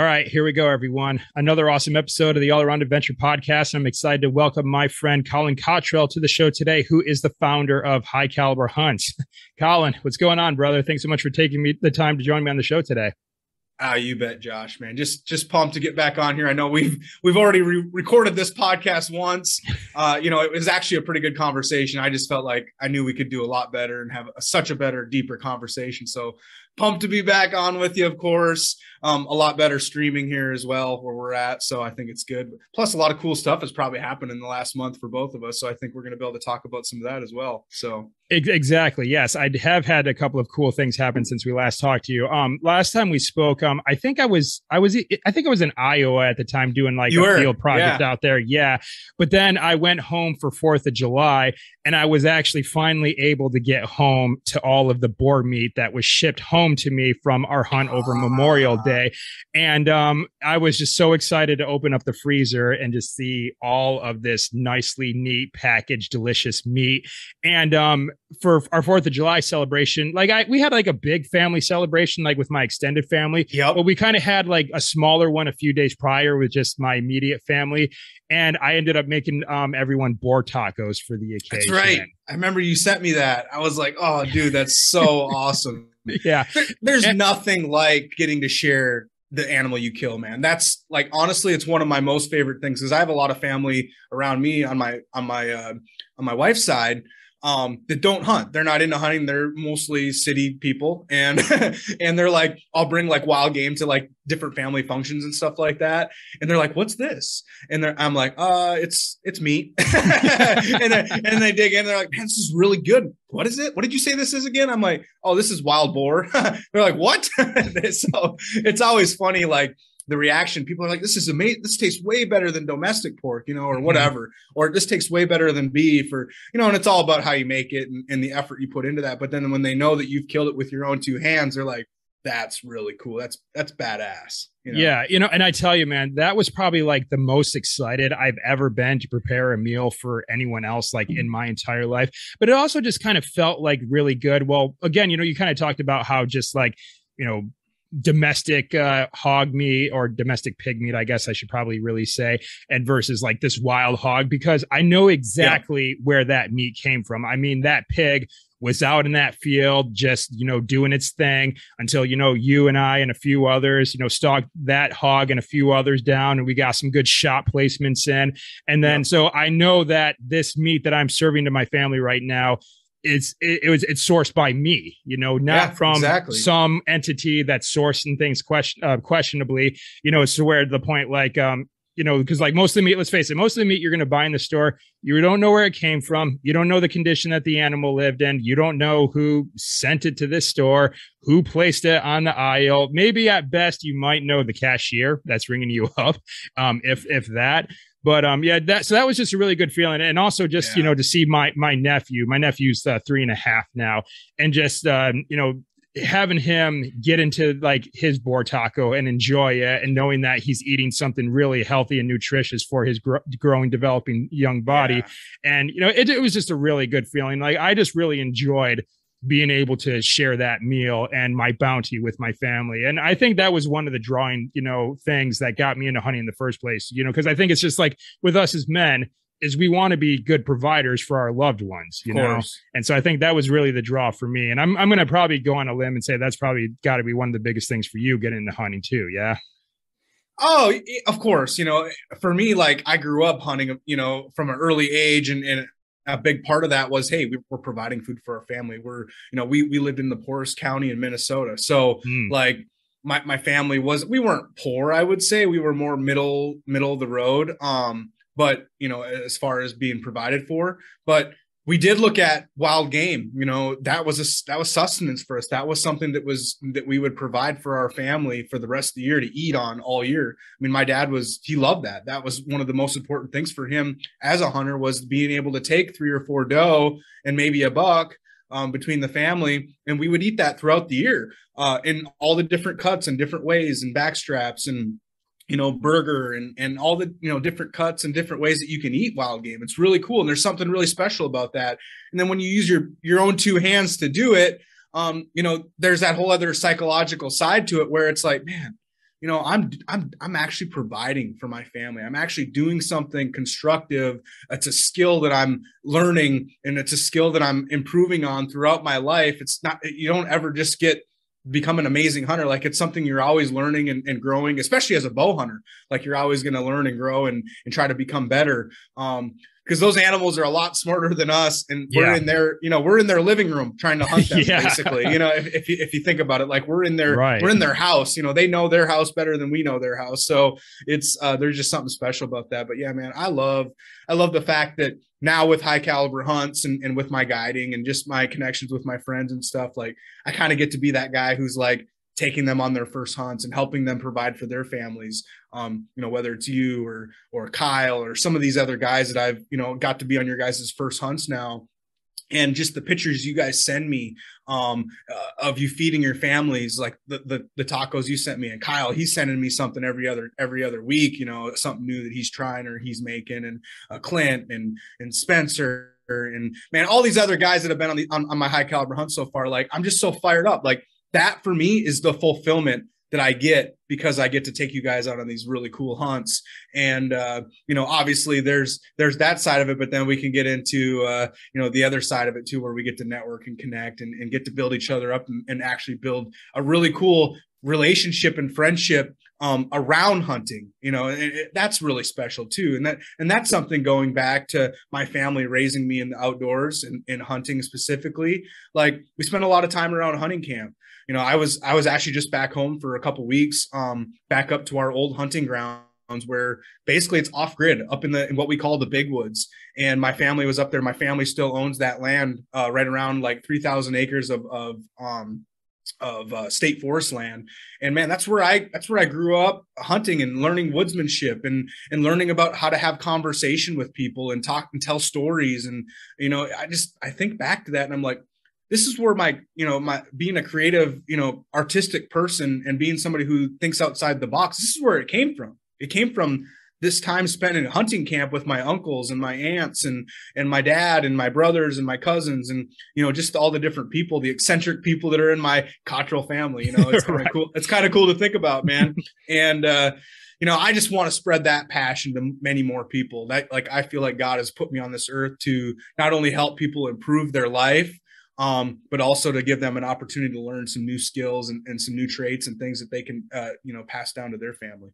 All right, here we go, everyone. Another awesome episode of the All Around Adventure podcast. I'm excited to welcome my friend Collin Cottrell to the show today, who is the founder of High Caliber Hunts. Collin, what's going on, brother? Thanks so much for taking me the time to join me on the show today. You bet, Josh, man. Just pumped to get back on here. I know we've already recorded this podcast once. It was actually a pretty good conversation. I just felt like I knew we could do a lot better and have such a better, deeper conversation. So pumped to be back on with you, of course. A lot better streaming here as well where we're at. So I think it's good. Plus, a lot of cool stuff has probably happened in the last month for both of us. So I think we're going to be able to talk about some of that as well. So exactly. Yes, I have had a couple of cool things happen since we last talked to you. Last time we spoke, I think I was in Iowa at the time doing like field project out there. Yeah. But then I went home for 4th of July and I was actually finally able to get home to all of the boar meat that was shipped home to me from our hunt over Memorial Day. And I was just so excited to open up the freezer and just see all of this nicely neat packaged, delicious meat. And for our 4th of July celebration, we had like a big family celebration, like with my extended family. Yep. But we kind of had like a smaller one a few days prior with just my immediate family. And I ended up making everyone boar tacos for the occasion. That's right. I remember you sent me that. I was like, oh, dude, that's so awesome. Yeah. There's nothing like getting to share the animal you kill, man. That's like, honestly, it's one of my most favorite things because I have a lot of family around me on my wife's side that don't hunt. They're not into hunting. They're mostly city people. And, and they're like, I'll bring like wild game to like different family functions and stuff like that. And they're like, what's this? And I'm like, it's meat. and they dig in. They're like, man, this is really good. What is it? What did you say this is again? I'm like, oh, this is wild boar. They're like, what? So it's always funny. Like, the reaction, people are like, this is amazing. This tastes way better than domestic pork, or whatever, or this tastes way better than beef, or, and it's all about how you make it and the effort you put into that. But then when they know that you've killed it with your own two hands, they're like, that's really cool. That's badass. Yeah. And I tell you, man, that was probably like the most excited I've ever been to prepare a meal for anyone else, like in my entire life. But it also just kind of felt like really good. Well, again, you kind of talked about how just like, domestic hog meat or domestic pig meat, I guess I should probably really say, and versus like this wild hog, because I know exactly where that meat came from. I mean, that pig was out in that field just, doing its thing until, you and I and a few others, stalked that hog and a few others down, and we got some good shot placements in. And then, so I know that this meat that I'm serving to my family right now, it's sourced by me, not from some entity that's sourcing things questionably, it's to where the point, like, because like most of the meat, let's face it, most of the meat you're going to buy in the store, you don't know where it came from. You don't know the condition that the animal lived in. You don't know who sent it to this store, who placed it on the aisle. Maybe at best you might know the cashier that's ringing you up, if that. But so that was just a really good feeling. And also just, to see my nephew's 3.5 now, and just, having him get into like his boar taco and enjoy it, and knowing that he's eating something really healthy and nutritious for his growing, developing young body. Yeah. And, it was just a really good feeling. Like, I just really enjoyed being able to share that meal and my bounty with my family. And I think that was one of the drawing, things that got me into hunting in the first place, because I think it's just like with us as men is we want to be good providers for our loved ones, And so I think that was really the draw for me. And I'm going to probably go on a limb and say that's probably got to be one of the biggest things for you getting into hunting too. Yeah. Oh, of course. For me, like, I grew up hunting, from an early age, and a big part of that was, hey, we're providing food for our family. We lived in the poorest county in Minnesota. So like my family we weren't poor, I would say. We were more middle of the road. But, as far as being provided for, but we did look at wild game, that was sustenance for us. That was something that we would provide for our family for the rest of the year to eat on all year. I mean, my dad he loved that. That was one of the most important things for him as a hunter, was being able to take 3 or 4 doe and maybe a buck between the family. And we would eat that throughout the year in all the different cuts and different ways and backstraps and, burger and all the, different cuts and different ways that you can eat wild game. It's really cool. And there's something really special about that. And then when you use your own 2 hands to do it, there's that whole other psychological side to it where it's like, man, I'm actually providing for my family. I'm actually doing something constructive. It's a skill that I'm learning, and it's a skill that I'm improving on throughout my life. It's not, you don't ever just become an amazing hunter. Like, it's something you're always learning and growing, especially as a bow hunter. Like, you're always going to learn and grow and try to become better. Because those animals are a lot smarter than us, and we're in their, we're in their living room trying to hunt them. Basically, if you think about it, like, we're in their house. They know their house better than we know their house. So it's there's just something special about that. But yeah, man, I love the fact that now with high caliber hunts and with my guiding and just my connections with my friends and stuff, like, I kind of get to be that guy who's like taking them on their first hunts and helping them provide for their families. Whether it's you or Kyle or some of these other guys that I've, got to be on your guys' first hunts now. And just the pictures you guys send me of you feeding your families, like the tacos you sent me, and Kyle, he's sending me something every other week, something new that he's trying or he's making, and Clint and Spencer and, man, all these other guys that have been on my high caliber hunt so far. Like, I'm just so fired up. Like, that for me is the fulfillment that I get, because I get to take you guys out on these really cool hunts. And, obviously there's that side of it, but then we can get into, the other side of it too, where we get to network and connect and get to build each other up and actually build a really cool relationship and friendship around hunting. That's really special too. And that's something, going back to my family raising me in the outdoors and hunting specifically. Like, we spent a lot of time around hunting camp. I was actually just back home for a couple weeks, back up to our old hunting grounds, where basically it's off grid up in what we call the big woods. And my family was up there. My family still owns that land, right around like 3,000 acres of state forest land. And, man, that's where I grew up hunting and learning woodsmanship and learning about how to have conversation with people and talk and tell stories. And, I think back to that, and I'm like, this is where my being a creative, artistic person and being somebody who thinks outside the box, this is where it came from. It came from this time spent in hunting camp with my uncles and my aunts and my dad and my brothers and my cousins, and, just all the different people, the eccentric people that are in my Cottrell family. It's kind of cool. It's kind of cool to think about, man. And, I just want to spread that passion to many more people. That, like, I feel like God has put me on this earth to not only help people improve their life, but also to give them an opportunity to learn some new skills and some new traits and things that they can, pass down to their family.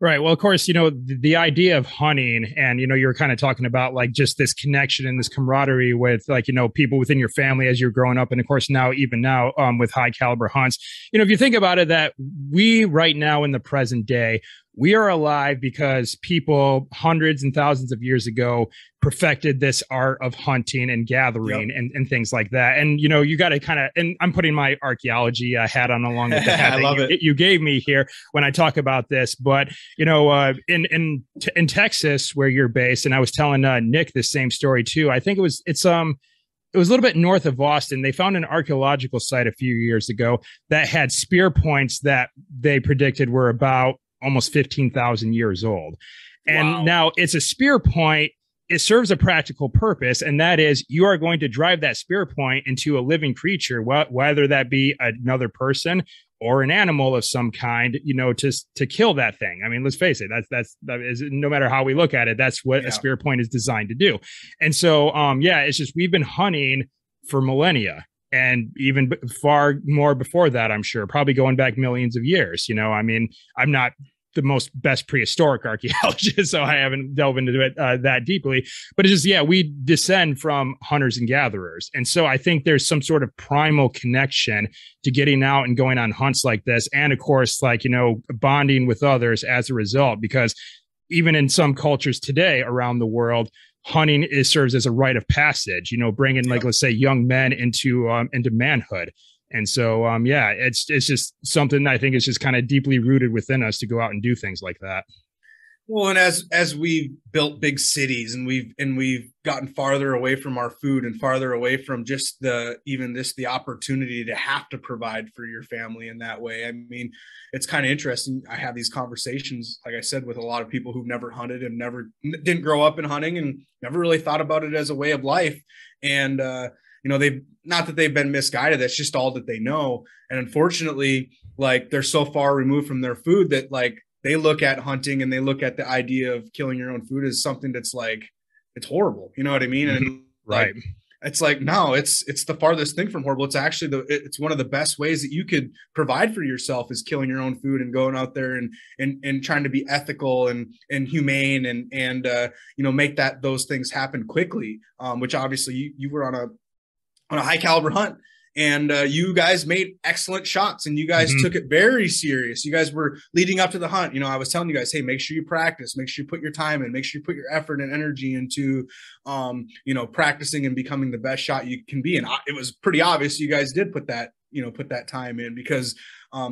Right. Well, of course, the idea of hunting, and, you're kind of talking about like just this connection and this camaraderie with, like, people within your family as you're growing up. And of course, even now with high caliber hunts, if you think about it, that we right now in the present day, we are alive because people hundreds and thousands of years ago perfected this art of hunting and gathering. Yep. and things like that. And, you got to kind of, and I'm putting my archaeology hat on along with the hat I love it. You gave me here when I talk about this. But, in Texas, where you're based, and I was telling Nick the same story too. I think it was a little bit north of Austin. They found an archaeological site a few years ago that had spear points that they predicted were about almost 15,000 years old. And Now it's a spear point. It serves a practical purpose, and that is you are going to drive that spear point into a living creature, whether that be another person or an animal of some kind, to kill that thing. I mean, let's face it, that is, no matter how we look at it, that's what a spear point is designed to do. And so, it's just, we've been hunting for millennia, and even far more before that, I'm sure, probably going back millions of years. I mean, I'm not the best prehistoric archaeologist, so I haven't delved into it that deeply, but it's just, we descend from hunters and gatherers. And so I think there's some sort of primal connection to getting out and going on hunts like this. And of course, like, bonding with others as a result, because even in some cultures today around the world, hunting serves as a rite of passage, bringing, like, let's say, young men into manhood. And so, it's just something I think is just kind of deeply rooted within us to go out and do things like that. Well, and as we've built big cities and we've gotten farther away from our food and farther away from just the opportunity to have to provide for your family in that way. I mean, it's kind of interesting. I have these conversations, like I said, with a lot of people who've never hunted and didn't grow up in hunting and never really thought about it as a way of life. And, they've not that they've been misguided. That's just all that they know. And unfortunately, like they're so far removed from their food that like they look at hunting and they look at the idea of killing your own food as something that's like, it's horrible. You know what I mean? And right. like, it's like, no, it's the farthest thing from horrible. It's actually it's one of the best ways that you could provide for yourself is killing your own food and going out there and trying to be ethical and humane and you know, make those things happen quickly. Which obviously you were on a high caliber hunt. And you guys made excellent shots and you guys took it very serious. You guys were leading up to the hunt. You know, I was telling you guys, hey, make sure you practice, make sure you put your time in, make sure you put your effort and energy into, you know, practicing and becoming the best shot you can be. And it was pretty obvious you guys did put that time in because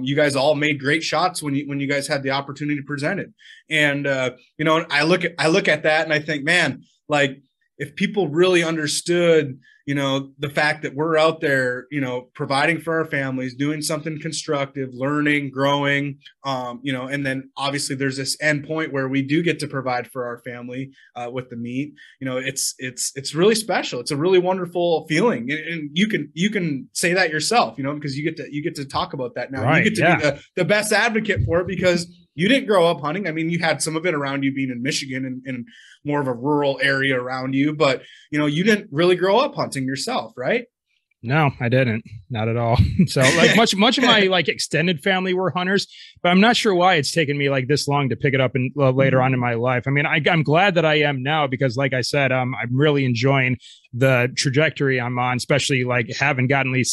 you guys all made great shots when you guys had the opportunity to present it. And, you know, I look at that and I think, man, like if people really understood, you know, the fact that we're out there, you know, providing for our families, doing something constructive, learning, growing, you know, and then obviously there's this end point where we do get to provide for our family with the meat. You know, it's really special. It's a really wonderful feeling, and you can say that yourself, you know, because you get to talk about that now. Right, you get to be the best advocate for it because you didn't grow up hunting. I mean, you had some of it around you being in Michigan and more of a rural area around you, but you know, you didn't really grow up hunting yourself, right? No, I didn't. Not at all. So like much of my like extended family were hunters, but I'm not sure why it's taken me like this long to pick it up and later on in my life. I mean, I'm glad that I am now because like I said, I'm really enjoying the trajectory I'm on, especially like haven't gotten my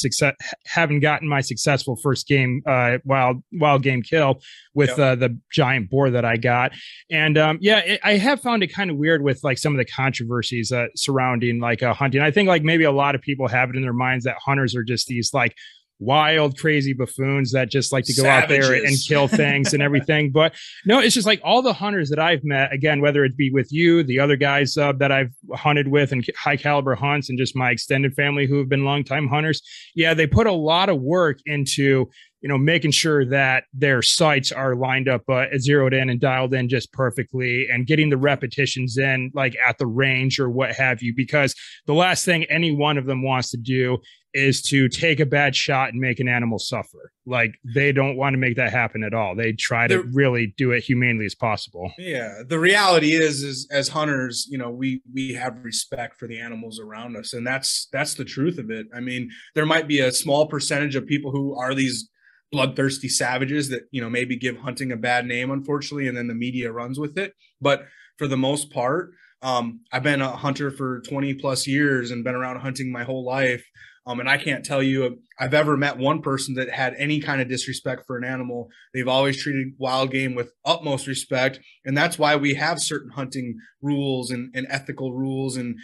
successful first game, wild game kill with the giant boar that I got. And I have found it kind of weird with like some of the controversies surrounding like hunting. I think like maybe a lot of people have it in their minds that hunters are just these like wild, crazy buffoons that just like to go Savages. Out there and kill things and everything. But no, it's just like all the hunters that I've met, again, whether it be with you, the other guys that I've hunted with and high caliber hunts and just my extended family who have been longtime hunters. Yeah, they put a lot of work into, you know, making sure that their sights are lined up, zeroed in and dialed in just perfectly and getting the repetitions in like at the range or what have you, because the last thing any one of them wants to do is to take a bad shot and make an animal suffer. Like they don't want to make that happen at all. They try to really do it humanely as possible. Yeah. The reality is as hunters, you know, we have respect for the animals around us. And that's the truth of it. I mean, there might be a small percentage of people who are these bloodthirsty savages that, you know, maybe give hunting a bad name, unfortunately, and then the media runs with it. But for the most part, I've been a hunter for 20 plus years and been around hunting my whole life. And I can't tell you I've ever met one person that had any kind of disrespect for an animal. They've always treated wild game with utmost respect. And that's why we have certain hunting rules and ethical rules and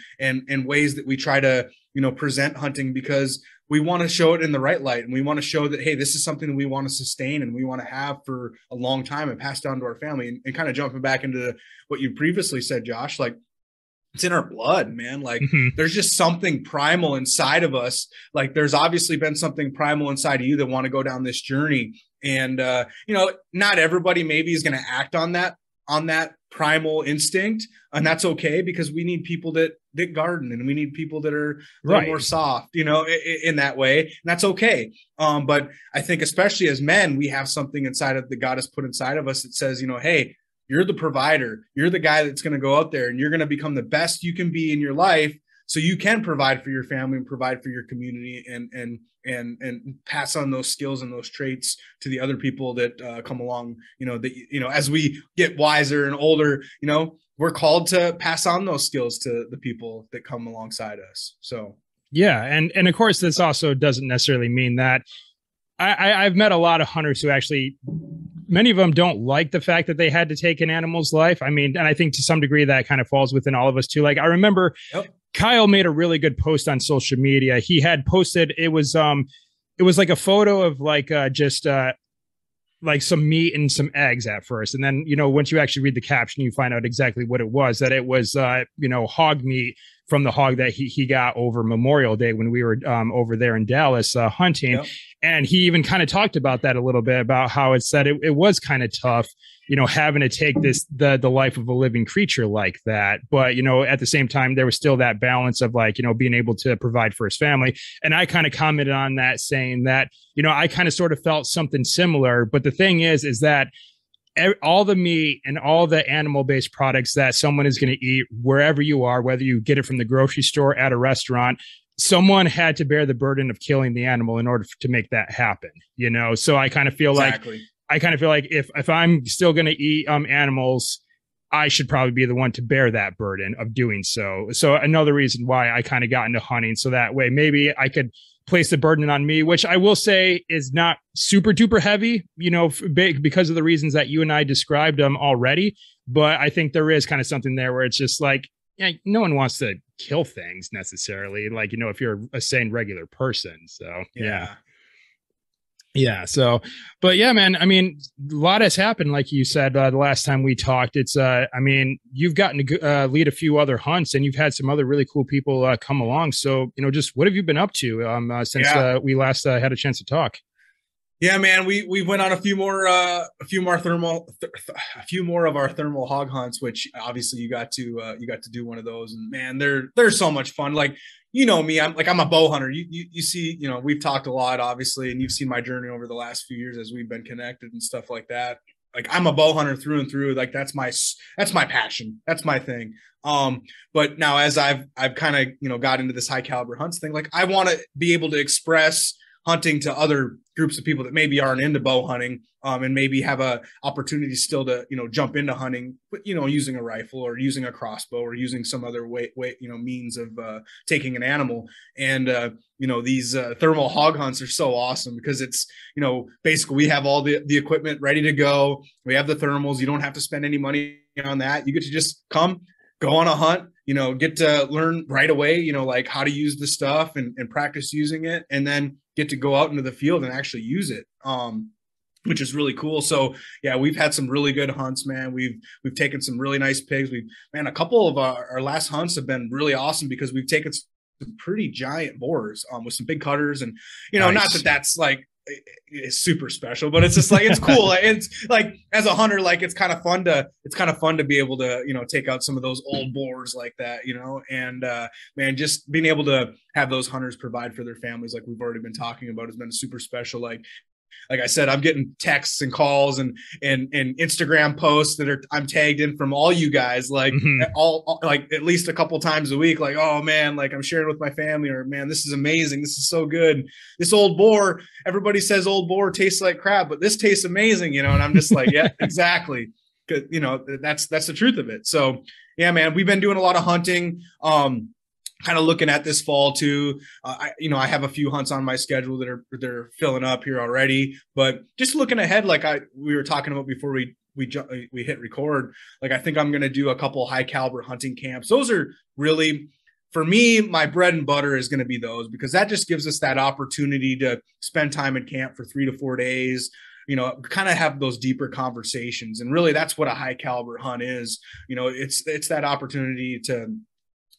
ways that we try to, you know, present hunting, because we want to show it in the right light. And we want to show that, hey, this is something that we want to sustain and we want to have for a long time and pass down to our family. And kind of jumping back into what you previously said, Josh, like, it's in our blood, man. Like there's just something primal inside of us. Like there's obviously been something primal inside of you that want to go down this journey. And, you know, not everybody maybe is going to act on that primal instinct. And that's okay, because we need people that garden and we need people that are more soft, you know, in that way. And that's okay. But I think especially as men, we have something inside of that God has put inside of us that says, you know, hey, you're the provider. You're the guy that's going to go out there and you're going to become the best you can be in your life, so you can provide for your family and provide for your community and pass on those skills and those traits to the other people that come along. You know, that, you know, as we get wiser and older, you know, we're called to pass on those skills to the people that come alongside us. So, yeah. And of course, this also doesn't necessarily mean that I've met a lot of hunters who actually, many of them don't like the fact that they had to take an animal's life. I mean, and I think to some degree that kind of falls within all of us too. Like I remember Kyle made a really good post on social media. He had posted, it was like a photo of like just like some meat and some eggs at first. And then, you know, once you actually read the caption, you find out exactly what it was, that it was, you know, hog meat from the hog that he got over Memorial Day when we were over there in Dallas hunting. Yep. And he even kind of talked about that a little bit, about how it said it was kind of tough, you know, having to take the life of a living creature like that. But, you know, at the same time, there was still that balance of like, you know, being able to provide for his family. And I kind of commented on that, saying that, you know, I kind of sort of felt something similar. But the thing is that all the meat and all the animal-based products that someone is going to eat wherever you are, whether you get it from the grocery store, at a restaurant, someone had to bear the burden of killing the animal in order to make that happen, you know? So I kind of feel like if I'm still going to eat animals, I should probably be the one to bear that burden of doing so. So another reason why I kind of got into hunting, so that way maybe I could place the burden on me, which I will say is not super duper heavy, you know, because of the reasons that you and I described already. But I think there is kind of something there where it's just like, yeah, no one wants to kill things necessarily, like, you know, if you're a sane regular person. So yeah. So, but yeah, man, I mean, a lot has happened. Like you said, the last time we talked, it's, I mean, you've gotten to lead a few other hunts, and you've had some other really cool people come along. So, you know, just what have you been up to since we last had a chance to talk? Yeah, man, we went on a few more of our thermal hog hunts, which obviously you got to do one of those, and man, they're so much fun. Like, you know me, I'm a bow hunter. You see, you know, we've talked a lot, obviously, and you've seen my journey over the last few years as we've been connected and stuff like that. Like, I'm a bow hunter through and through. Like, that's my passion. That's my thing. But now as I've kind of, you know, got into this high caliber hunts thing, like, I want to be able to express hunting to other groups of people that maybe aren't into bow hunting, and maybe have a opportunity still to, you know, jump into hunting, but, you know, using a rifle or using a crossbow or using some other way, you know, means of taking an animal. And, you know, these thermal hog hunts are so awesome because it's, you know, basically we have all the equipment ready to go. We have the thermals. You don't have to spend any money on that. You get to just go on a hunt, you know, get to learn right away, you know, like how to use the stuff and practice using it, and then get to go out into the field and actually use it, which is really cool. So yeah, we've had some really good hunts, man. We've taken some really nice pigs. A couple of our last hunts have been really awesome because we've taken some pretty giant boars with some big cutters, and, you know, nice. Not that that's like it's super special, but it's just like, it's cool. It's like, as a hunter, like, it's kind of fun to be able to, you know, take out some of those old boars like that, you know, and man, just being able to have those hunters provide for their families, like we've already been talking about, has been super special. Like I said, I'm getting texts and calls and Instagram posts that I'm tagged in from all you guys, like all like at least a couple times a week. Like, oh man, like I'm sharing with my family, or man, this is amazing. This is so good. This old boar, everybody says old boar tastes like crap, but this tastes amazing, you know? And I'm just like, yeah, exactly. 'Cause, you know, that's the truth of it. So yeah, man, we've been doing a lot of hunting. Kind of looking at this fall too. I have a few hunts on my schedule they're filling up here already, but just looking ahead, like we were talking about before we hit record, like I think I'm going to do a couple high caliber hunting camps. Those are really, for me, my bread and butter is going to be those, because that just gives us that opportunity to spend time in camp for 3 to 4 days, you know, kind of have those deeper conversations. And really that's what a high caliber hunt is. You know, it's that opportunity to,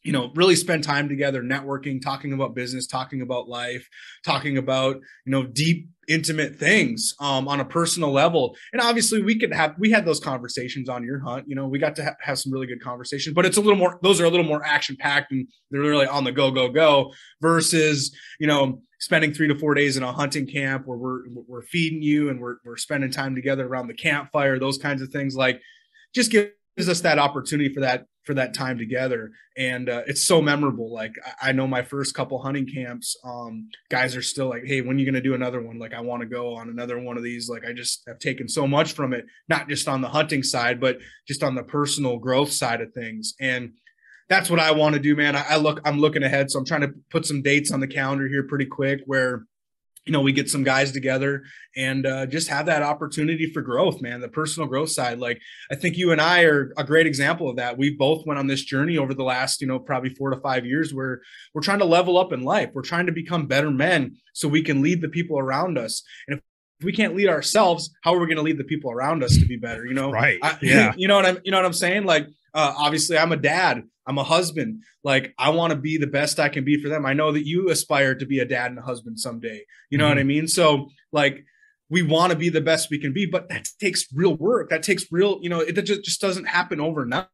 you know, really spend time together, networking, talking about business, talking about life, talking about, you know, deep, intimate things on a personal level. And obviously we had those conversations on your hunt, you know, we got to have some really good conversations, but those are a little more action packed, and they're really on the go versus, you know, spending 3 to 4 days in a hunting camp where we're feeding you and we're spending time together around the campfire, those kinds of things. Like, just gives us that opportunity for that time together. And it's so memorable. Like, I know my first couple hunting camps, guys are still like, hey, when are you going to do another one? Like, I want to go on another one of these. Like, I just have taken so much from it, not just on the hunting side, but just on the personal growth side of things. And that's what I want to do, man. I'm looking ahead. So I'm trying to put some dates on the calendar here pretty quick where, you know, we get some guys together and just have that opportunity for growth, man, the personal growth side. Like, I think you and I are a great example of that. We both went on this journey over the last, you know, probably 4 to 5 years where we're trying to level up in life. We're trying to become better men so we can lead the people around us. And if we can't lead ourselves, how are we going to lead the people around us to be better? You know, right? Yeah. You know what I'm saying? Like, Obviously I'm a dad, I'm a husband. Like, I want to be the best I can be for them. I know that you aspire to be a dad and a husband someday. You know what I mean? So like, we want to be the best we can be, but that takes real work. That takes real, it just doesn't happen overnight.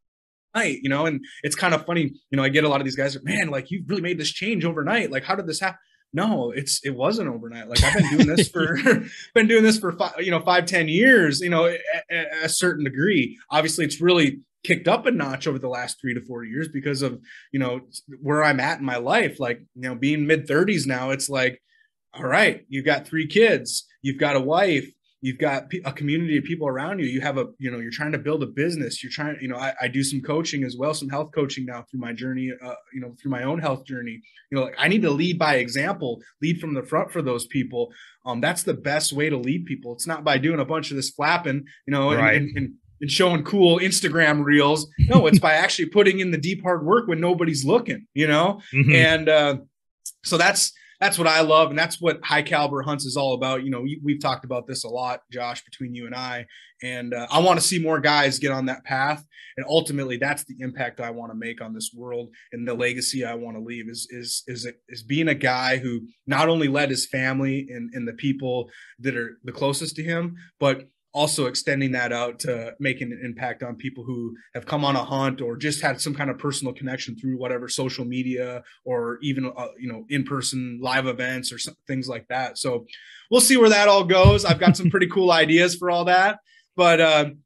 And it's kind of funny, I get a lot of these guys, man, like, you really made this change overnight. Like, how did this happen? No, it wasn't overnight. Like, I've been doing this for, 5-10 years, at a certain degree. Obviously it's really kicked up a notch over the last 3 to 4 years because of, where I'm at in my life. Like, being mid-30s now, it's like, all right, you've got 3 kids, you've got a wife, you've got a community of people around you. You have you're trying to build a business. You're trying, I do some coaching as well, some health coaching now through my journey, through my own health journey. Like, I need to lead by example, lead from the front for those people. That's the best way to lead people. It's not by doing a bunch of this flapping, right. and showing cool Instagram reels. No, it's by actually putting in the deep hard work when nobody's looking, and so that's what I love. And that's what High Caliber Hunts is all about. We've talked about this a lot, Josh, between you and I want to see more guys get on that path. And ultimately that's the impact I want to make on this world. And the legacy I want to leave is being a guy who not only led his family and the people that are the closest to him, but also extending that out to making an impact on people who have come on a hunt or just had some kind of personal connection through whatever social media or even, in-person live events or things like that. So we'll see where that all goes. I've got some pretty cool ideas for all that, but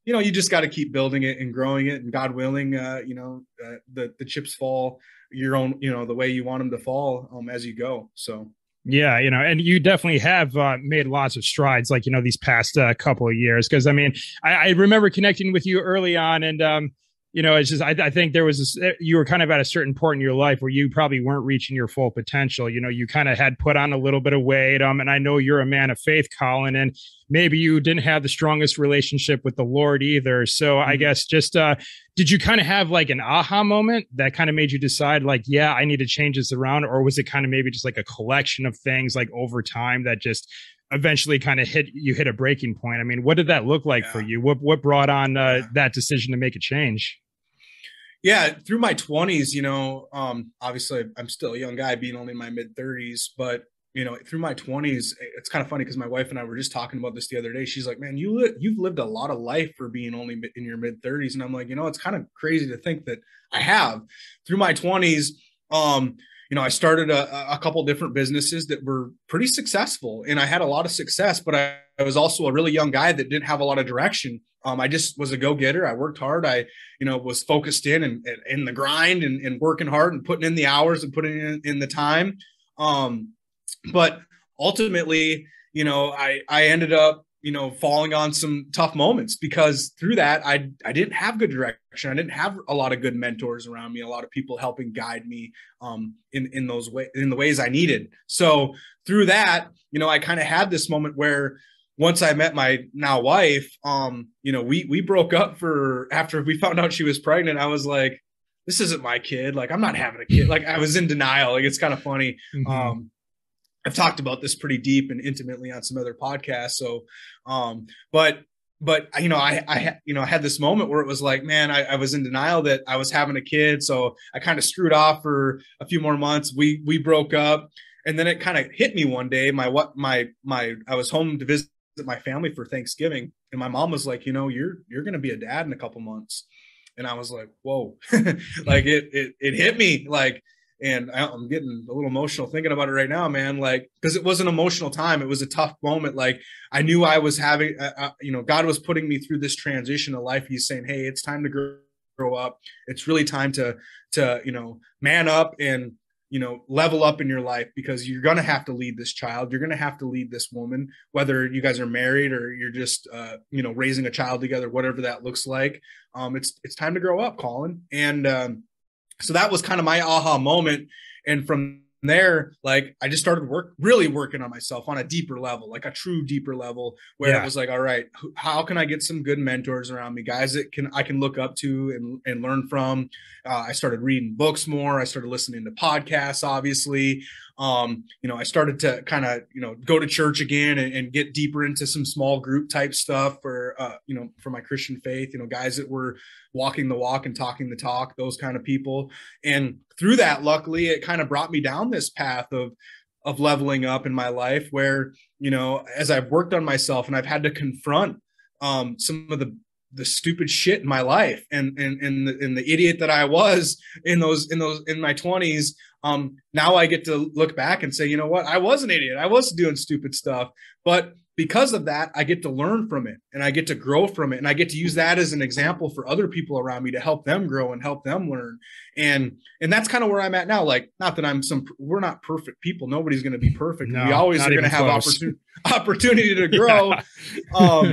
you just got to keep building it and growing it, and God willing, the chips fall your own, the way you want them to fall as you go. So. Yeah, and you definitely have made lots of strides, like, these past couple of years. Because I remember connecting with you early on, and it's just I think there was you were kind of at a certain point in your life where you probably weren't reaching your full potential. You kind of had put on a little bit of weight. And I know you're a man of faith, Collin, and maybe you didn't have the strongest relationship with the Lord either. So I guess just did you kind of have like an aha moment that kind of made you decide, like, yeah, I need to change this around? Or was it kind of maybe just like a collection of things, like, over time that just eventually kind of hit a breaking point? I mean, what did that look like for you? What brought on that decision to make a change? Yeah, through my 20s, obviously I'm still a young guy, being only in my mid-30s, but through my 20s, it's kind of funny because my wife and I were just talking about this the other day. She's like, man, you've lived a lot of life for being only in your mid-30s. And I'm like, it's kind of crazy to think that I have. Through my 20s, I started a couple different businesses that were pretty successful, and I had a lot of success, but I was also a really young guy that didn't have a lot of direction. I just was a go-getter. I worked hard. I, was focused in the grind and working hard and putting in the hours and putting in the time. But ultimately, I ended up, falling on some tough moments, because through that, I didn't have good direction. I didn't have a lot of good mentors around me, a lot of people helping guide me in the ways I needed. So through that, I kind of had this moment where once I met my now wife, we broke up after we found out she was pregnant. I was like, this isn't my kid. Like, I'm not having a kid. Like, I was in denial. Like, it's kind of funny. Mm-hmm. I've talked about this pretty deep and intimately on some other podcasts. So, but I had this moment where it was like, man, I was in denial that I was having a kid. So I kind of screwed off for a few more months. We broke up, and then it kind of hit me one day. I was home to visit my family for Thanksgiving, and my mom was like, you're going to be a dad in a couple months. And I was like, whoa, like it hit me, like. And I'm getting a little emotional thinking about it right now, man. Like, because it was an emotional time. It was a tough moment. Like, I knew I was having, God was putting me through this transition of life. He's saying, hey, it's time to grow up. It's really time to man up and, level up in your life, because you're going to have to lead this child. You're going to have to lead this woman, whether you guys are married or you're just, raising a child together, whatever that looks like. It's time to grow up, Collin. And, so that was kind of my aha moment. And from there, like, I just started really working on myself on a deeper level, like a true deeper level, where it was like, all right, how can I get some good mentors around me, guys that I can look up to and learn from. I started reading books more. I started listening to podcasts, obviously. I started to kind of, go to church again and get deeper into some small group type stuff for, for my Christian faith, guys that were walking the walk and talking the talk, those kind of people. And through that, luckily, it kind of brought me down this path of leveling up in my life where, as I've worked on myself and I've had to confront some of the stupid shit in my life and the idiot that I was in my 20s. Now I get to look back and say, you know what, I was an idiot. I was doing stupid stuff, but because of that, I get to learn from it and I get to grow from it. And I get to use that as an example for other people around me to help them grow and help them learn. And that's kind of where I'm at now. Like, not that we're not perfect people. Nobody's going to be perfect. No, we always are going to have opportunity to grow. Yeah.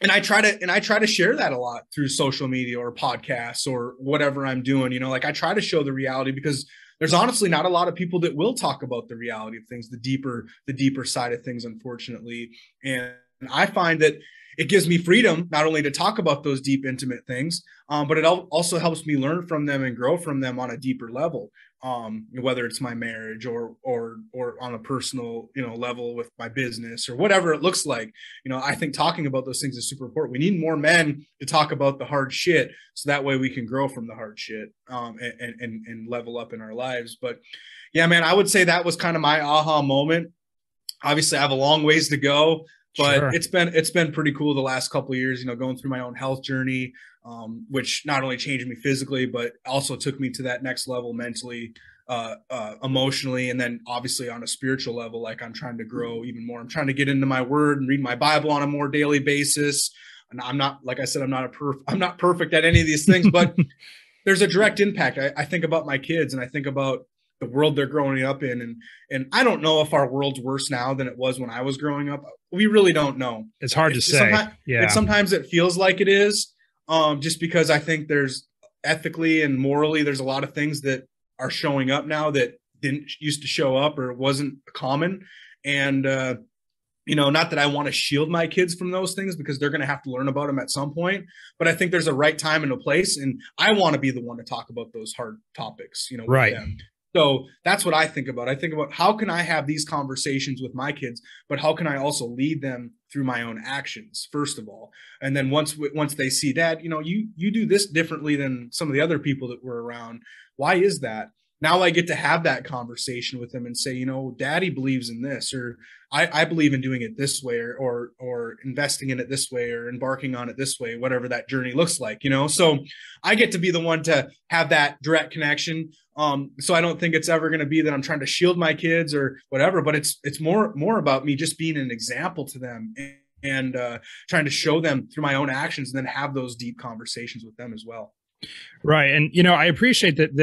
And I try to share that a lot through social media or podcasts or whatever I'm doing, like I try to show the reality because there's honestly not a lot of people that will talk about the reality of things, the deeper side of things, unfortunately. And I find that it gives me freedom not only to talk about those deep, intimate things, but it also helps me learn from them and grow from them on a deeper level. Whether it's my marriage or on a personal, level with my business or whatever it looks like, I think talking about those things is super important. We need more men to talk about the hard shit so that way we can grow from the hard shit, and level up in our lives. But yeah, man, I would say that was kind of my aha moment. Obviously I have a long ways to go, but sure. It's been pretty cool the last couple of years, going through my own health journey, which not only changed me physically, but also took me to that next level mentally, emotionally, and then obviously on a spiritual level. Like I'm trying to grow even more. I'm trying to get into my word and read my Bible on a more daily basis. And I'm not, like I said, I'm not perfect at any of these things, but there's a direct impact. I think about my kids and I think about the world they're growing up in. And I don't know if our world's worse now than it was when I was growing up. We really don't know. It's hard to say. Sometimes it feels like it is, just because I think there's ethically and morally, there's a lot of things that are showing up now that didn't used to show up or wasn't common. And, not that I want to shield my kids from those things because they're going to have to learn about them at some point, but I think there's a right time and a place. And I want to be the one to talk about those hard topics, right. with them. So that's what I think about. I think about how can I have these conversations with my kids, but how can I also lead them through my own actions, first of all. And then once they see that, you do this differently than some of the other people that were around. Why is that? Now I get to have that conversation with them and say, daddy believes in this, or I believe in doing it this way, or investing in it this way, or embarking on it this way, whatever that journey looks like, so I get to be the one to have that direct connection. So I don't think it's ever going to be that I'm trying to shield my kids or whatever, but it's more about me just being an example to them and trying to show them through my own actions and then have those deep conversations with them as well. Right. And, I appreciate that